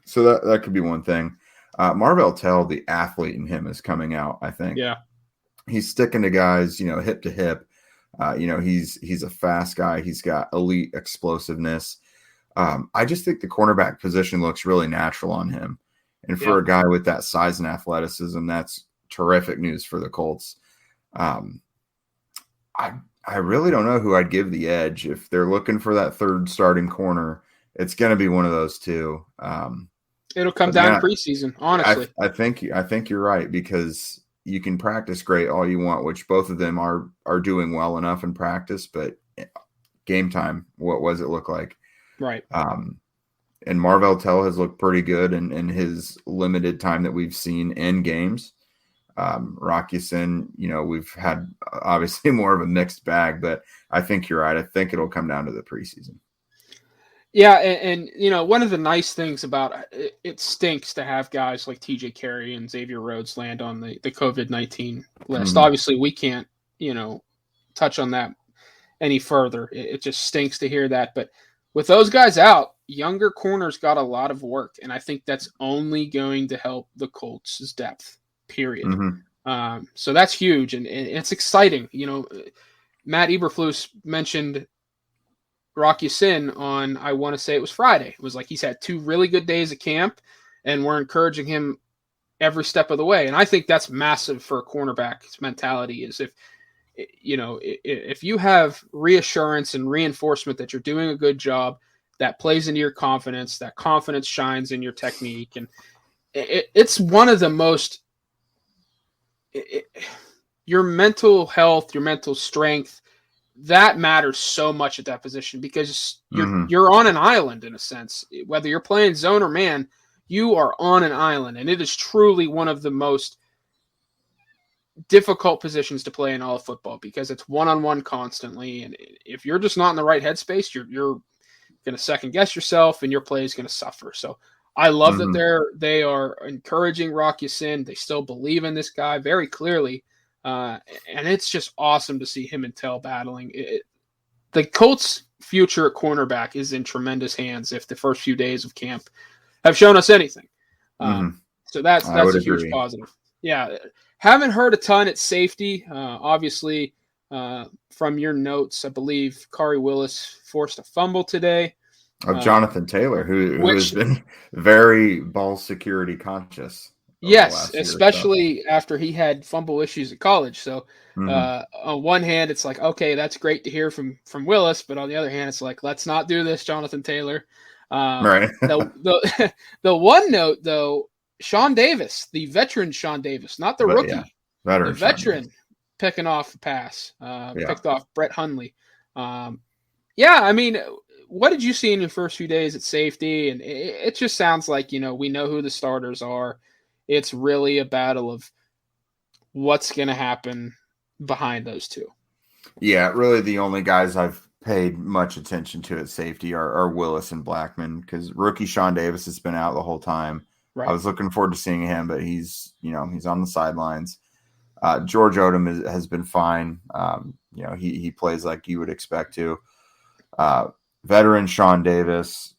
So that could be one thing. Marvell Tell, the athlete in him, is coming out, I think. Yeah. He's sticking to guys, hip to hip. He's a fast guy. He's got elite explosiveness. I just think the cornerback position looks really natural on him. And for a guy with that size and athleticism, that's terrific news for the Colts. I really don't know who I'd give the edge. If they're looking for that third starting corner, it's going to be one of those two. It'll come down preseason, honestly. I think you're right, because you can practice great all you want, which both of them are doing well enough in practice, but game time, what does it look like? Right. And Marvell Tell has looked pretty good in his limited time that we've seen in games. Rock Ya-Sin, we've had obviously more of a mixed bag, but I think you're right. I think it'll come down to the preseason. Yeah, and one of the nice things about it stinks to have guys like TJ Carey and Xavier Rhodes land on the COVID-19 list. Mm-hmm. Obviously, we can't, touch on that any further. It just stinks to hear that. But with those guys out, younger corners got a lot of work, and I think that's only going to help the Colts' depth, period. Mm-hmm. So that's huge, and it's exciting. Matt Eberflus mentioned Rock Ya-Sin on, I want to say it was Friday. It was like he's had 2 really good days at camp, and we're encouraging him every step of the way. And I think that's massive for a cornerback's mentality, is if you have reassurance and reinforcement that you're doing a good job, that plays into your confidence, that confidence shines in your technique. And it's one of the most, your mental health, your mental strength, that matters so much at that position, because you're on an island in a sense. Whether you're playing zone or man, you are on an island, and it is truly one of the most difficult positions to play in all of football, because it's one-on-one constantly, and if you're just not in the right headspace, you're going to second guess yourself, and your play is going to suffer. So I love that they are encouraging Rock Ya-Sin. They still believe in this guy very clearly. And it's just awesome to see him and Tell battling. the Colts' future at cornerback is in tremendous hands if the first few days of camp have shown us anything. So that's a huge positive. Yeah, haven't heard a ton at safety. Obviously, from your notes, I believe Kari Willis forced a fumble today. Of Jonathan Taylor, who has been very ball security conscious. Yes, especially after he had fumble issues at college. So on one hand, it's like, okay, that's great to hear from Willis, but on the other hand, it's like, let's not do this, Jonathan Taylor. Right. The one note, though, Sean Davis, the veteran Sean Davis, not the rookie, the veteran picking off the pass, picked off Brett Hundley. I mean, what did you see in your first few days at safety? And it just sounds like, we know who the starters are. It's really a battle of what's going to happen behind those two. Yeah, really the only guys I've paid much attention to at safety are Willis and Blackman, because rookie Sean Davis has been out the whole time. Right. I was looking forward to seeing him, but he's on the sidelines. George Odom has been fine. He plays like you would expect to. Veteran Sean Davis,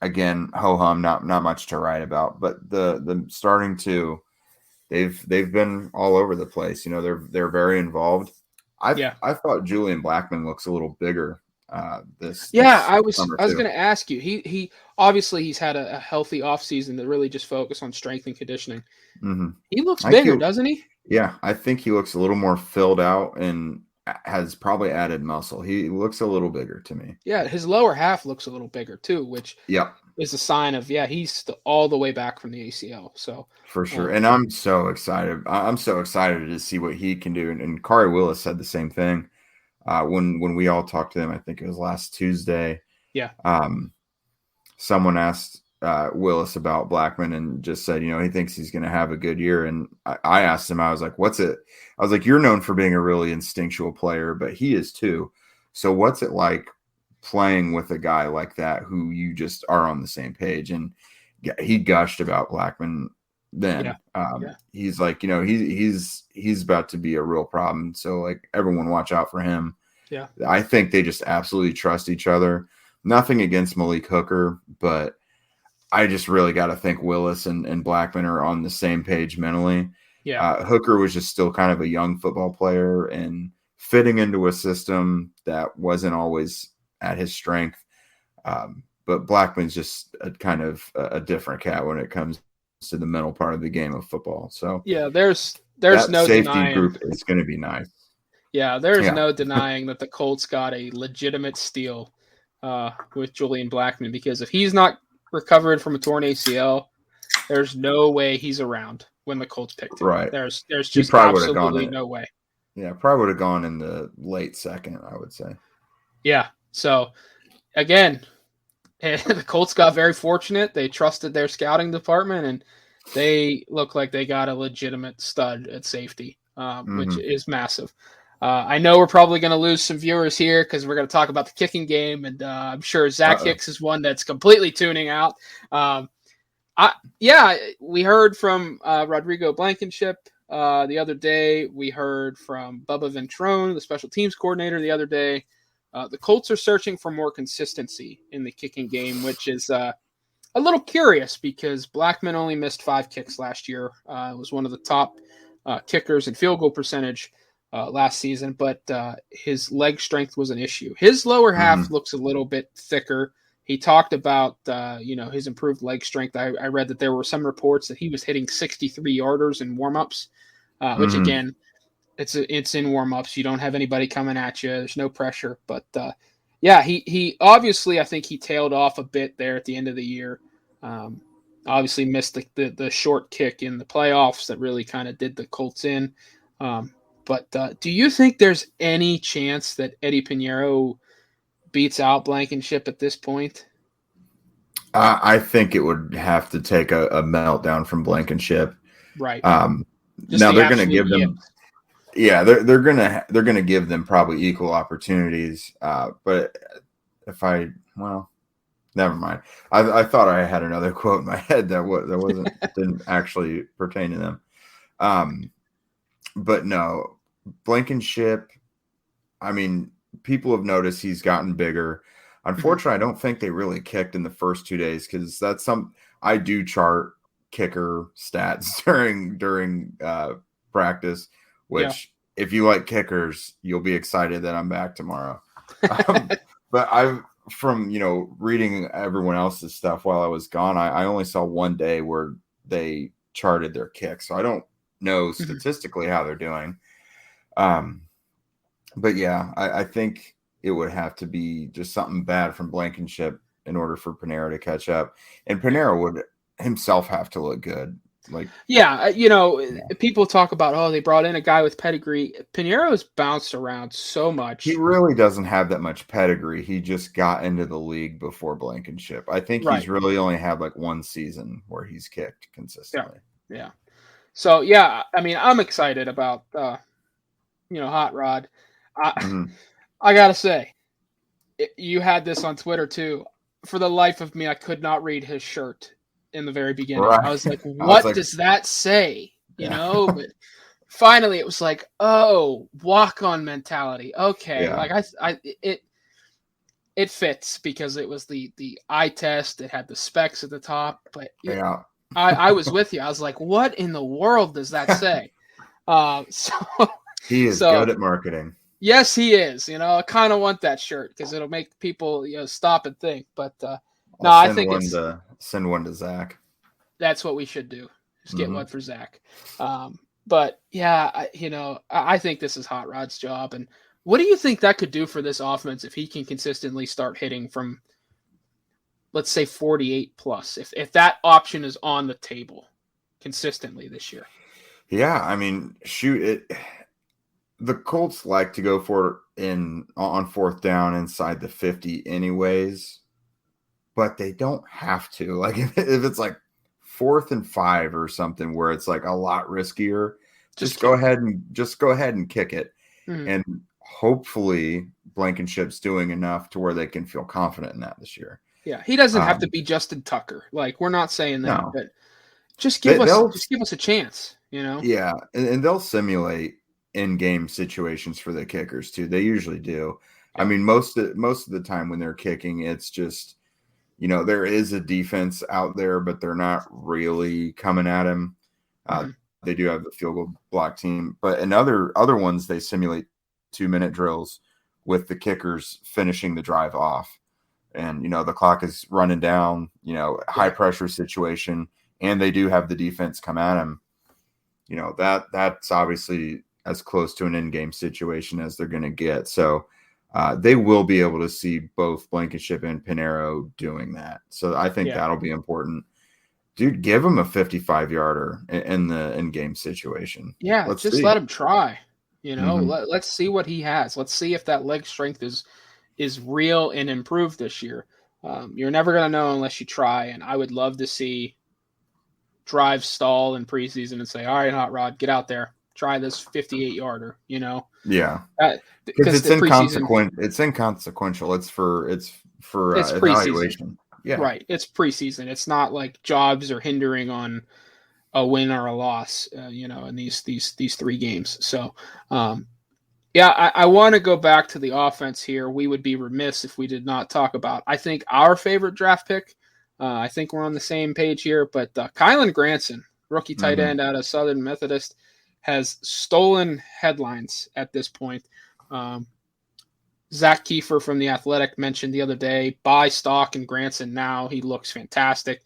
again, ho-hum, not much to write about, but the starting two, they've been all over the place. They're very involved. I thought Julian Blackman looks a little bigger. I was going to ask you. He obviously he's had a healthy offseason that really just focused on strength and conditioning. Mm-hmm. He looks bigger, doesn't he? Yeah, I think he looks a little more filled out and has probably added muscle. He looks a little bigger to me. Yeah, his lower half looks a little bigger too, which is a sign of he's all the way back from the ACL. So for sure, and I'm so excited. I'm so excited to see what he can do. And Kari Willis said the same thing when we all talked to them. I think it was last Tuesday. Yeah. Someone asked Willis about Blackman and just said, he thinks he's going to have a good year. And I asked him, I was like, what's it? I was like, you're known for being a really instinctual player, but he is too. So what's it like playing with a guy like that who you just are on the same page? And he gushed about Blackman then. He's like, he's about to be a real problem. So like everyone watch out for him. Yeah. I think they just absolutely trust each other. Nothing against Malik Hooker, but I just really got to think Willis and Blackman are on the same page mentally. Yeah. Hooker was just still kind of a young football player and fitting into a system that wasn't always at his strength. But Blackman's just a kind of a different cat when it comes to the mental part of the game of football. So there's no safety denying. Group is going to be nice. Yeah, there's no denying that the Colts got a legitimate steal with Julian Blackman, because if he's not recovered from a torn ACL, there's no way he's around when the Colts picked him. Right. There's just absolutely no way. Yeah, probably would have gone in the late second, I would say. Yeah. So again, the Colts got very fortunate. They trusted their scouting department, and they look like they got a legitimate stud at safety, which is massive. I know we're probably going to lose some viewers here because we're going to talk about the kicking game, and I'm sure Zach Hicks is one that's completely tuning out. We heard from Rodrigo Blankenship the other day. We heard from Bubba Ventrone, the special teams coordinator, the other day. The Colts are searching for more consistency in the kicking game, which is a little curious because Blackman only missed 5 kicks last year. Was one of the top kickers in field goal percentage last season, but his leg strength was an issue. His lower half looks a little bit thicker. He talked about his improved leg strength. I read that there were some reports that he was hitting 63-yarders in warmups, which again, it's in warmups. You don't have anybody coming at you. There's no pressure. But he obviously, I think he tailed off a bit there at the end of the year. Obviously missed the short kick in the playoffs that really kind of did the Colts in. But do you think there's any chance that Eddie Pinheiro beats out Blankenship at this point? I think it would have to take a meltdown from Blankenship. Right. Now they're going to give them, they're going to give them probably equal opportunities. But never mind. I thought I had another quote in my head that didn't actually pertain to them. But no, Blankenship, I mean, people have noticed he's gotten bigger. Unfortunately, I don't think they really kicked in the first 2 days because I do chart kicker stats during practice, which if you like kickers, you'll be excited that I'm back tomorrow. But from reading everyone else's stuff while I was gone, I only saw one day where they charted their kicks, so I don't know statistically how they're doing. But yeah, I think it would have to be just something bad from Blankenship in order for Panera to catch up, and Panera would himself have to look good. People talk about, they brought in a guy with pedigree. Pinero's bounced around so much. He really doesn't have that much pedigree. He just got into the league before Blankenship. I think he's really only had like one season where he's kicked consistently. Yeah. So, yeah, I mean, I'm excited about, Hot Rod. I got to say, you had this on Twitter too. For the life of me, I could not read his shirt in the very beginning. Right. I was like, what does that say? But finally it was like, walk-on mentality. Okay. Yeah. Like it fits because it was the eye test. It had the specs at the top, but I was with you. I was like, what in the world does that say? He is good at marketing. Yes, he is. I kind of want that shirt because it'll make people stop and think. But I think send one to Zach. That's what we should do. Just get one for Zach. But yeah, I think this is Hot Rod's job. And what do you think that could do for this offense if he can consistently start hitting from, let's say, 48 plus? If that option is on the table consistently this year. Yeah, I mean, shoot it. The Colts like to go for it on fourth down inside the 50 anyways, but they don't have to. Like if it's like 4th and 5 or something where it's like a lot riskier, just go ahead and kick it. And hopefully Blankenship's doing enough to where they can feel confident in that this year. Yeah, he doesn't have to be Justin Tucker. Like we're not saying that, but just give us a chance, Yeah, and they'll simulate in-game situations for the kickers too. They usually do. I mean, most of the time when they're kicking, it's just, there is a defense out there, but they're not really coming at him. They do have the field goal block team, but in other ones, they simulate 2-minute drills with the kickers finishing the drive off. And, the clock is running down, high pressure situation, and they do have the defense come at him. That's obviously as close to an in-game situation as they're going to get. So they will be able to see both Blankenship and Pinero doing that. So I think that'll be important. Dude, give him a 55-yarder in the in-game situation. Yeah, let him try. Let's see what he has. Let's see if that leg strength is real and improved this year. You're never going to know unless you try, and I would love to see drive stall in preseason and say, all right, Hot Rod, get out there. Try this 58-yarder, Yeah. Because it's inconsequential. It's inconsequential. It's for evaluation. Yeah. Right. It's preseason. It's not like jobs are hindering on a win or a loss, in these 3 games. So, I want to go back to the offense here. We would be remiss if we did not talk about, I think, our favorite draft pick. I think we're on the same page here, but Kylan Granson, rookie tight end out of Southern Methodist, has stolen headlines at this point. Zach Kiefer from The Athletic mentioned the other day, buy stock in Granson now. He looks fantastic.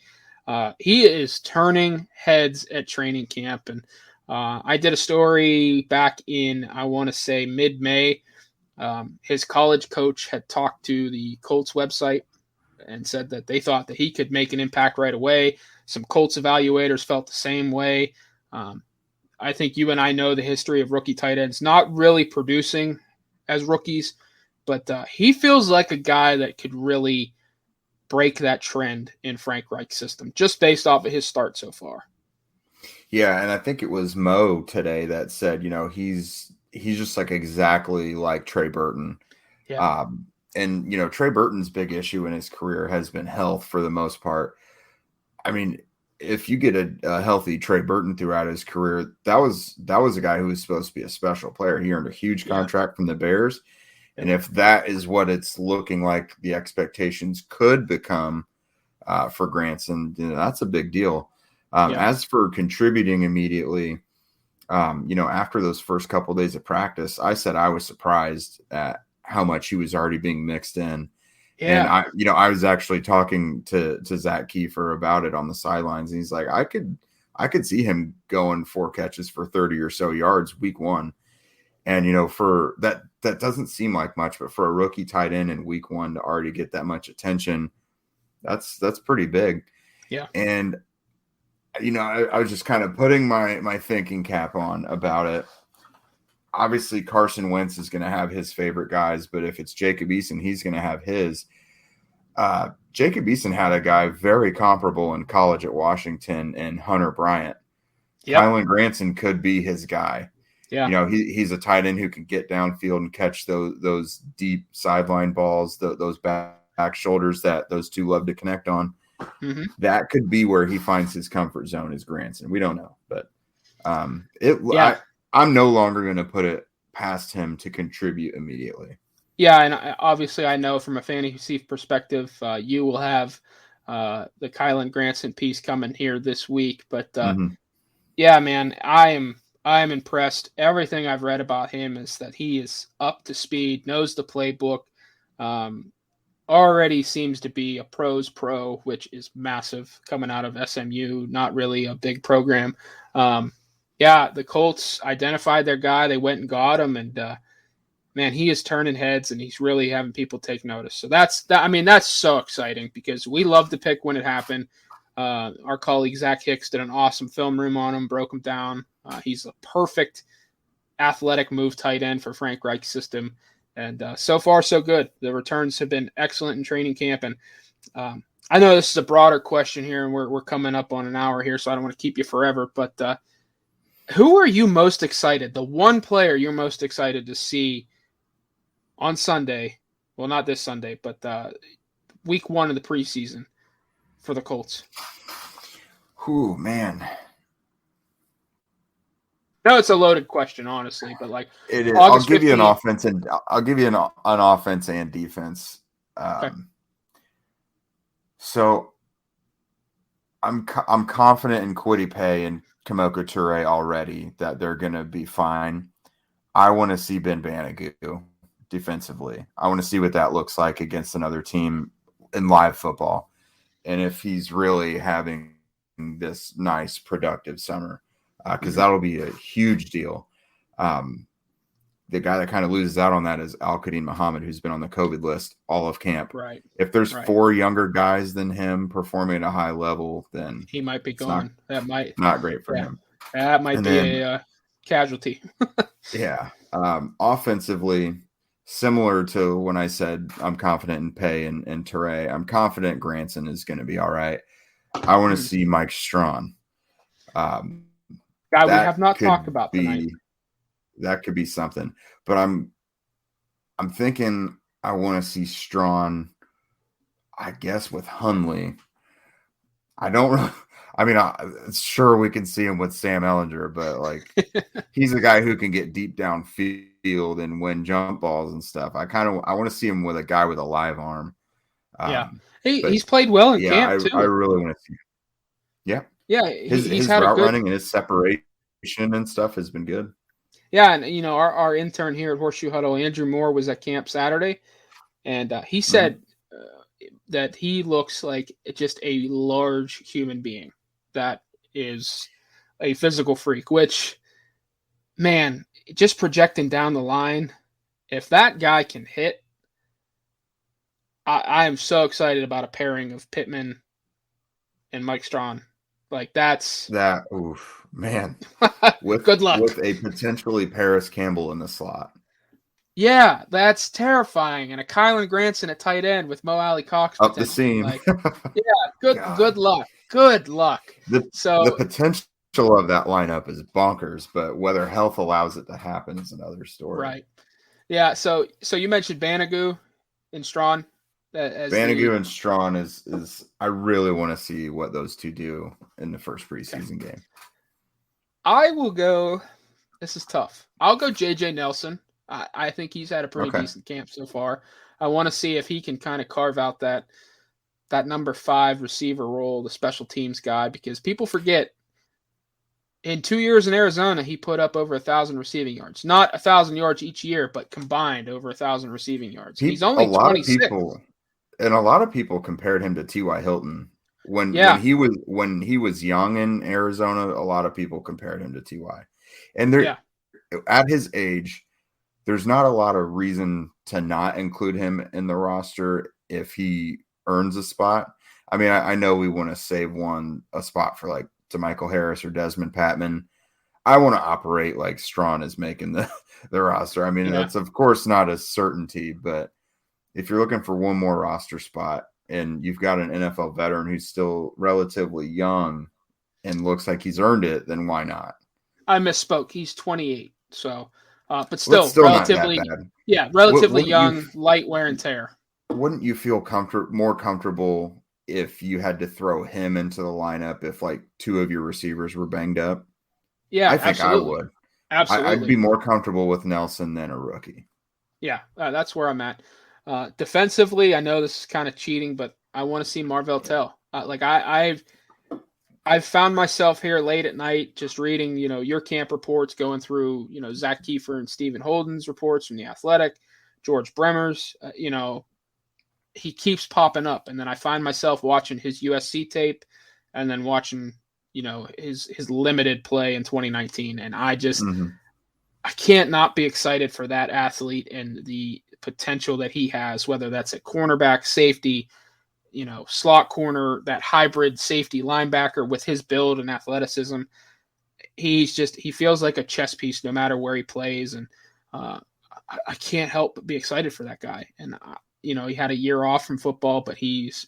He is turning heads at training camp. And I did a story back in, I want to say, mid-May. His college coach had talked to the Colts website and said that they thought that he could make an impact right away. Some Colts evaluators felt the same way. I think you and I know the history of rookie tight ends not really producing as rookies, but he feels like a guy that could really break that trend in Frank Reich's system, just based off of his start so far. Yeah, and I think it was Mo today that said, he's just like exactly like Trey Burton. Yeah. And Trey Burton's big issue in his career has been health for the most part. I mean, if you get a healthy Trey Burton throughout his career, that was a guy who was supposed to be a special player. He earned a huge contract from the Bears, And if that is what it's looking like the expectations could become for Granson, that's a big deal. As for contributing immediately, after those first couple of days of practice, I said I was surprised at how much he was already being mixed in. And I was actually talking to Zach Kiefer about it on the sidelines, and he's like, I could see him going 4 catches for 30 or so yards week 1. And for that doesn't seem like much, but for a rookie tight end in week 1 to already get that much attention, that's pretty big. Yeah. And I was just kind of putting my thinking cap on about it. Obviously, Carson Wentz is going to have his favorite guys, but if it's Jacob Eason, he's going to have his. Jacob Eason had a guy very comparable in college at Washington and Hunter Bryant. Yep. Kylan Granson could be his guy. Yeah. He's a tight end who can get downfield and catch those deep sideline balls, those back shoulders that those two love to connect on. Mm-hmm. That could be where he finds his comfort zone is Granson. We don't know, but I'm no longer going to put it past him to contribute immediately. Yeah, and obviously I know from a fantasy perspective, you will have the Kylan Granson piece coming here this week. But yeah, man, I am impressed. Everything I've read about him is that he is up to speed, knows the playbook, already seems to be a pro's pro, which is massive coming out of SMU, not really a big program. The Colts identified their guy. They went and got him, and man, he is turning heads, and he's really having people take notice. So that's so exciting because we love to pick when it happened. Our colleague Zach Hicks did an awesome film room on him, broke him down. He's a perfect athletic move tight end for Frank Reich's system. And so far, so good. The returns have been excellent in training camp. And I know this is a broader question here, and we're coming up on an hour here, so I don't want to keep you forever. But who are you most excited? The one player you're most excited to see on Sunday? Well, not this Sunday, but week 1 of the preseason for the Colts. Ooh, man. No, it's a loaded question, honestly, but like it is. I'll give you an offense and offense and defense. Okay. So I'm confident in Kwity Paye and Kamoko Toure already that they're going to be fine. I want to see Ben Banogu defensively. I want to see what that looks like against another team in live football, and if he's really having this nice productive summer. Because that'll be a huge deal. The guy that kind of loses out on that is Al-Qadim Muhammad, who's been on the COVID list all of camp. Right. If there's 4 younger guys than him performing at a high level, then he might be gone. That might not great for him. That might be a casualty. Yeah. Offensively, similar to when I said I'm confident in Paye and Toure, I'm confident Granson is going to be all right. I want to see Mike Strawn. Guy we have not talked about tonight. That could be something. But I'm thinking I want to see Strawn, I guess, with Hundley. Sure we can see him with Sam Ehlinger, but like he's a guy who can get deep downfield and win jump balls and stuff. I want to see him with a guy with a live arm. He's played well in camp too. I really want to see. Yeah. Yeah, his route running and his separation and stuff has been good. Yeah, and our intern here at Horseshoe Huddle, Andrew Moore, was at camp Saturday, and he said that he looks like just a large human being that is a physical freak. Which, man, just projecting down the line, if that guy can hit, I am so excited about a pairing of Pittman and Mike Strawn. Like oof, man. Good luck. With a potentially Paris Campbell in the slot. Yeah, that's terrifying. And a Kylan Granson at tight end with Mo Alley Cox up the seam. Good luck. Good luck. The potential of that lineup is bonkers, but whether health allows it to happen is another story. Right. Yeah. So you mentioned Banogu and Strawn. Banogu and Strawn is I really want to see what those two do in the first preseason game. I will go. This is tough. I'll go JJ Nelson. I think he's had a pretty Okay. decent camp so far. I want to see if he can kind of carve out that number 5 receiver role, the special teams guy, because people forget in 2 years in Arizona, he put up over 1,000 receiving yards. Not 1,000 yards each year, but combined over 1,000 receiving yards. And he's A only lot of 26. people, and a lot of people compared him to T.Y. Hilton when Yeah. he was young in Arizona. A lot of people compared him to T.Y. And there, at his age, there's not a lot of reason to not include him in the roster if he earns a spot. I mean, I know we want to save a spot for like DeMichael Harris or Desmond Patman. I want to operate like Strawn is making the roster. I mean, that's of course not a certainty, but if you're looking for one more roster spot and you've got an NFL veteran who's still relatively young and looks like he's earned it, then why not? I misspoke. He's 28. So, but still relatively, not that bad. Yeah, relatively young, light wear and tear. Wouldn't you feel more comfortable if you had to throw him into the lineup if like 2 of your receivers were banged up? Yeah, I think absolutely. I would. Absolutely. I'd be more comfortable with Nelson than a rookie. Yeah, that's where I'm at. Defensively, I know this is kind of cheating, but I want to see Marvell Tell. I've found myself here late at night just reading, your camp reports, going through, Zach Kiefer and Stephen Holden's reports from The Athletic, George Bremer's, he keeps popping up. And then I find myself watching his USC tape and then watching, his limited play in 2019. And I just, I can't not be excited for that athlete and the potential that he has, whether that's at cornerback, safety, slot corner, that hybrid safety linebacker with his build and athleticism. He feels like a chess piece no matter where he plays. And I can't help but be excited for that guy. And, he had a year off from football, but he's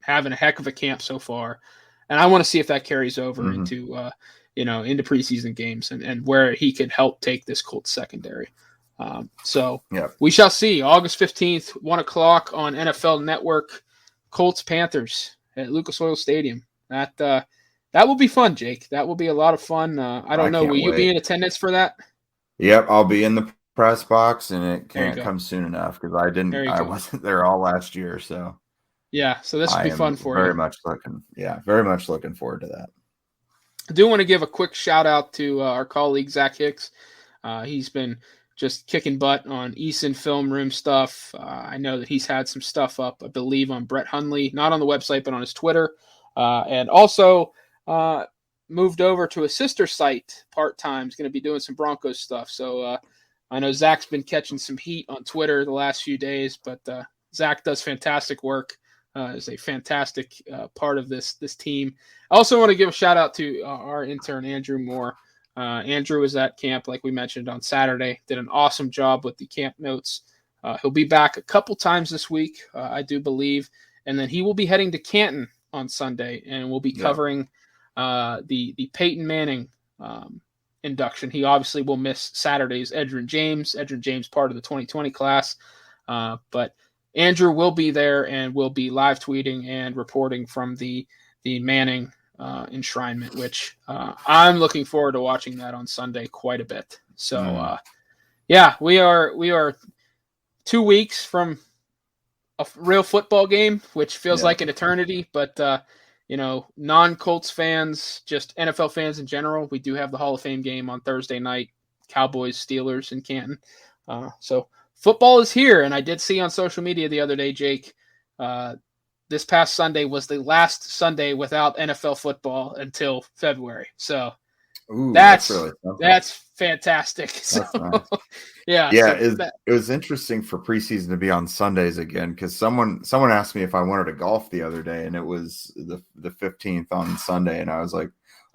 having a heck of a camp so far. And I want to see if that carries over into preseason games and where he could help take this Colts secondary. We shall see. August 15th, 1:00 on NFL Network, Colts Panthers at Lucas Oil Stadium. That will be fun, Jake. That will be a lot of fun. I don't know. Will you be in attendance for that? Yep, I'll be in the press box, and it can't come soon enough because I wasn't there all last year. So yeah, so this will be fun for you. Very much looking forward to that. I do want to give a quick shout out to our colleague Zach Hicks. He's been just kicking butt on Eason Film Room stuff. I know that he's had some stuff up, I believe, on Brett Hundley, not on the website, but on his Twitter. And also moved over to a sister site part-time. He's going to be doing some Broncos stuff. So I know Zach's been catching some heat on Twitter the last few days, but Zach does fantastic work. Is a fantastic part of this team. I also want to give a shout out to our intern, Andrew Moore. Andrew was at camp, like we mentioned, on Saturday. Did an awesome job with the camp notes. He'll be back a couple times this week, I do believe. And then he will be heading to Canton on Sunday, and we'll be covering the Peyton Manning induction. He obviously will miss Saturday's Edgerrin James. Edgerrin James, part of the 2020 class. But Andrew will be there and will be live tweeting and reporting from the Manning enshrinement, which I'm looking forward to watching that on Sunday quite a bit. So, we are 2 weeks from a real football game, which feels like an eternity. But non-Colts fans, just NFL fans in general, we do have the Hall of Fame game on Thursday night, Cowboys Steelers in Canton. So football is here, and I did see on social media the other day, Jake, this past Sunday was the last Sunday without NFL football until February. So that's fantastic. That's nice. It was interesting for preseason to be on Sundays again because someone asked me if I wanted to golf the other day, and it was the 15th on Sunday, and I was like,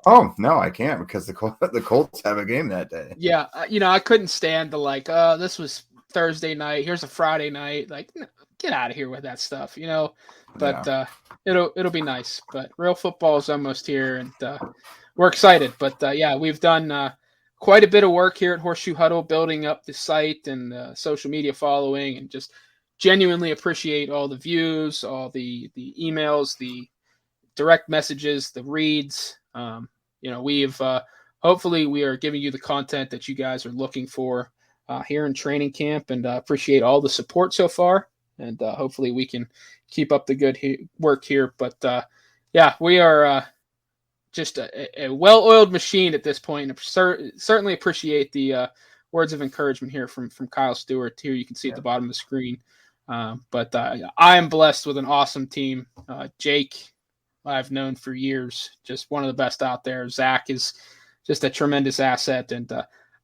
oh no, I can't because the Colts have a game that day. Yeah, I couldn't stand the this was Thursday night. Here's a Friday night. Like, get out of here with that stuff, But it'll be nice. But real football is almost here, and we're excited. But we've done quite a bit of work here at Horseshoe Huddle, building up the site and social media following, and just genuinely appreciate all the views, all the emails, the direct messages, the reads. We've hopefully we are giving you the content that you guys are looking for. here in training camp, and appreciate all the support so far. And hopefully we can keep up the good work here. But yeah, we are just a well-oiled machine at this point. And certainly appreciate the words of encouragement here from Kyle Stewart. Here you can see at the bottom of the screen. But I am blessed with an awesome team. Jake, I've known for years, just one of the best out there. Zach is just a tremendous asset. And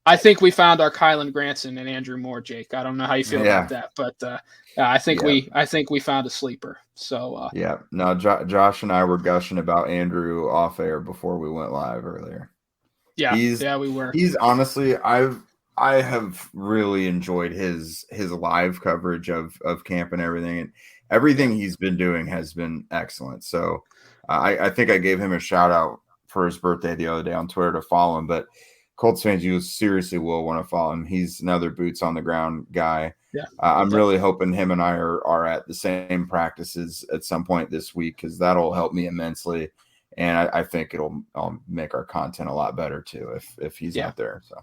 I think we found our Kylan Granson and Andrew Moore, Jake. I don't know how you feel about that, but I think we found a sleeper. So no, Josh and I were gushing about Andrew off air before we went live earlier. We were. He's honestly, I have really enjoyed his live coverage of camp and everything, and everything he's been doing has been excellent. So I think I gave him a shout out for his birthday the other day on Twitter to follow him, but Colts fans, you seriously will want to follow him. He's another boots on the ground guy. Yeah, I'm really hoping him and I are at the same practices at some point this week, because that'll help me immensely. And I think it'll make our content a lot better too if he's out there. So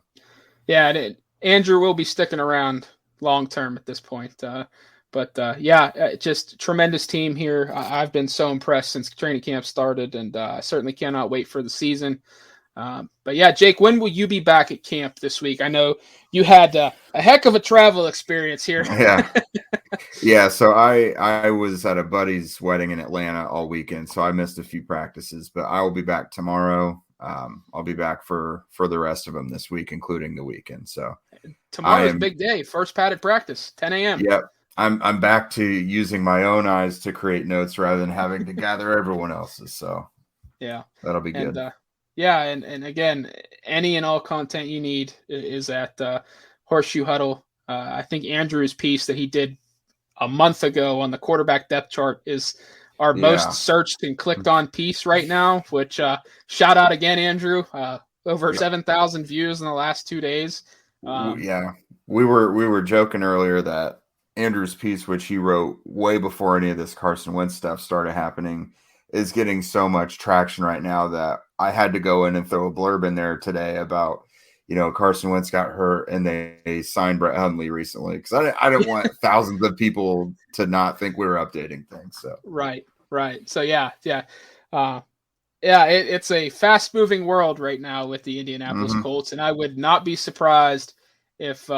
yeah, Andrew will be sticking around long term at this point. Just tremendous team here. I've been so impressed since training camp started, and I certainly cannot wait for the season. But yeah, Jake, when will you be back at camp this week? I know you had a heck of a travel experience here. Yeah. So I was at a buddy's wedding in Atlanta all weekend, so I missed a few practices, but I will be back tomorrow. I'll be back for the rest of them this week, including the weekend. So tomorrow's a big day. First padded practice, 10 a.m. Yep. I'm back to using my own eyes to create notes rather than having to gather everyone else's. So yeah, that'll be good. And again, any and all content you need is at Horseshoe Huddle. I think Andrew's piece that he did a month ago on the quarterback depth chart is our most searched and clicked on piece right now, which shout out again, Andrew, over 7,000 views in the last 2 days. We were joking earlier that Andrew's piece, which he wrote way before any of this Carson Wentz stuff started happening, is getting so much traction right now that I had to go in and throw a blurb in there today about, Carson Wentz got hurt and they signed Brett Hundley recently, because I didn't want thousands of people to not think we were updating things. So right. So it's a fast moving world right now with the Indianapolis Colts, and I would not be surprised if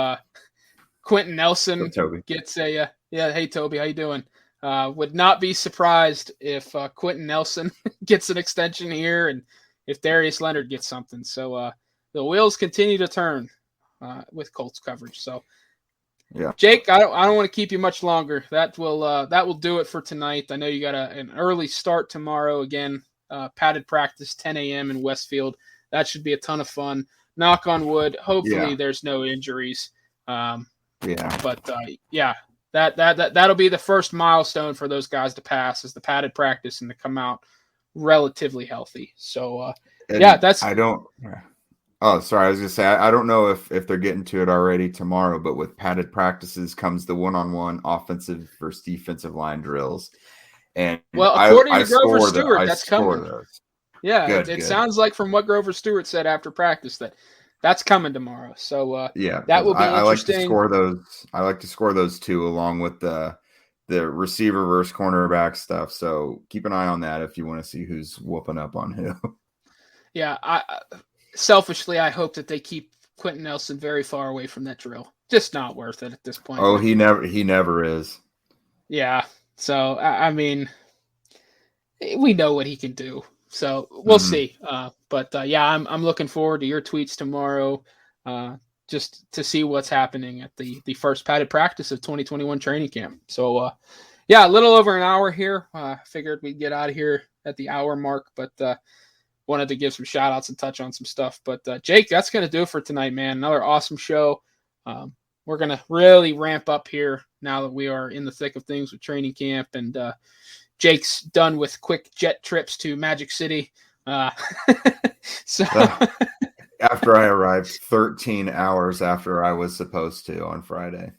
Quentin Nelson gets a hey Toby, how you doing? Would not be surprised if Quentin Nelson gets an extension here, and if Darius Leonard gets something. So the wheels continue to turn with Colts coverage. So Jake, I don't want to keep you much longer. That will do it for tonight. I know you got an early start tomorrow. Again, padded practice, 10 a.m. in Westfield. That should be a ton of fun. Knock on wood. Hopefully there's no injuries. But that'll be the first milestone for those guys to pass, is the padded practice and to come out relatively healthy. So that's. I don't. Oh, sorry. I was gonna say I don't know if they're getting to it already tomorrow, but with padded practices comes the one-on-one offensive versus defensive line drills. And according to Grover Stewart, that's coming. Those. Yeah, it sounds like from what Grover Stewart said after practice that's coming tomorrow. So that will be interesting. I like to score those two along with the receiver versus cornerback stuff. So keep an eye on that if you want to see who's whooping up on who. Yeah, selfishly, I hope that they keep Quentin Nelson very far away from that drill. Just not worth it at this point. Oh, he never is. Yeah. So I mean, we know what he can do. So we'll see. I'm looking forward to your tweets tomorrow, just to see what's happening at the first padded practice of 2021 training camp. So a little over an hour here. Figured we'd get out of here at the hour mark, but wanted to give some shout outs and touch on some stuff. But Jake, that's going to do it for tonight, man. Another awesome show. We're going to really ramp up here now that we are in the thick of things with training camp, and Jake's done with quick jet trips to Magic City. So after I arrived 13 hours after I was supposed to on Friday.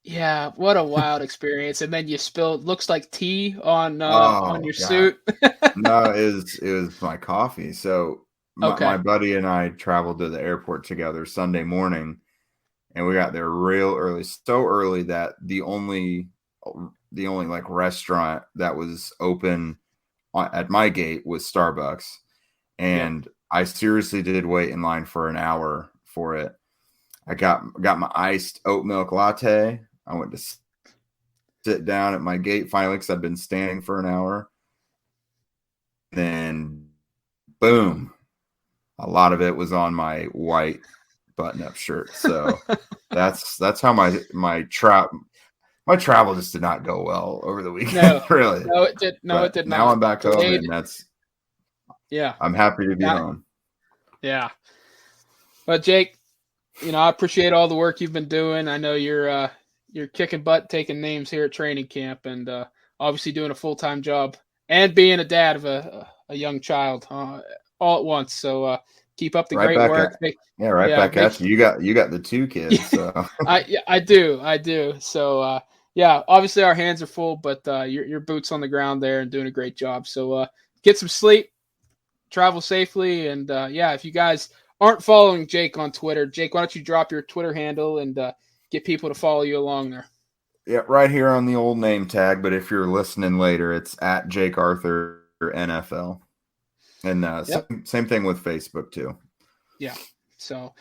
Yeah, what a wild experience. And then you spilled, looks like tea on your suit. No, it was my coffee. So my buddy and I traveled to the airport together Sunday morning, and we got there real early, so early that the only like restaurant that was open at my gate was Starbucks, and I seriously did wait in line for an hour for it. I got my iced oat milk latte. I went to sit down at my gate finally because I'd been standing for an hour. Then, boom, a lot of it was on my white button-up shirt. So that's how my travel just did not go well over the weekend. No, really. No, it did. No, but it did not. Now I'm back home, and I'm happy to be home. Yeah. But Jake, I appreciate all the work you've been doing. I know you're kicking butt, taking names here at training camp, and obviously doing a full-time job and being a dad of a young child all at once. So keep up the great work. Back at you. You got the two kids. So. I do. So obviously our hands are full, but your boots on the ground there and doing a great job. So get some sleep, travel safely, and if you guys aren't following Jake on Twitter, Jake, why don't you drop your Twitter handle and get people to follow you along there? Yeah, right here on the old name tag. But if you're listening later, it's at Jake Arthur NFL, and same thing with Facebook too. Yeah. So,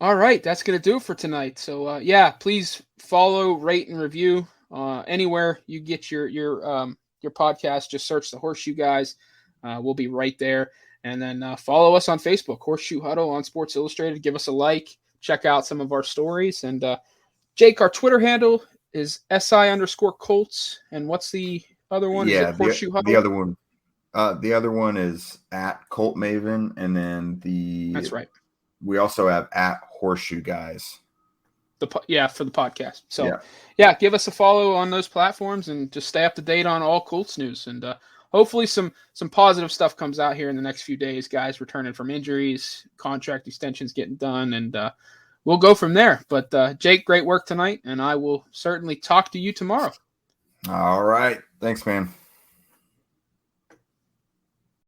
all right, that's gonna do it for tonight. So, please follow, rate, and review anywhere you get your podcast. Just search the Horseshoe Guys. We'll be right there. And then follow us on Facebook, Horseshoe Huddle on Sports Illustrated. Give us a like. Check out some of our stories. And Jake, our Twitter handle is SI_Colts. And what's the other one? Yeah, is it Horseshoe Huddle? The other one is at Colt Maven. And then that's right. We also have at Horseshoe Guys. For the podcast. So, give us a follow on those platforms and just stay up to date on all Colts news. And hopefully some positive stuff comes out here in the next few days, guys returning from injuries, contract extensions getting done, and we'll go from there. But Jake, great work tonight, and I will certainly talk to you tomorrow. All right. Thanks, man.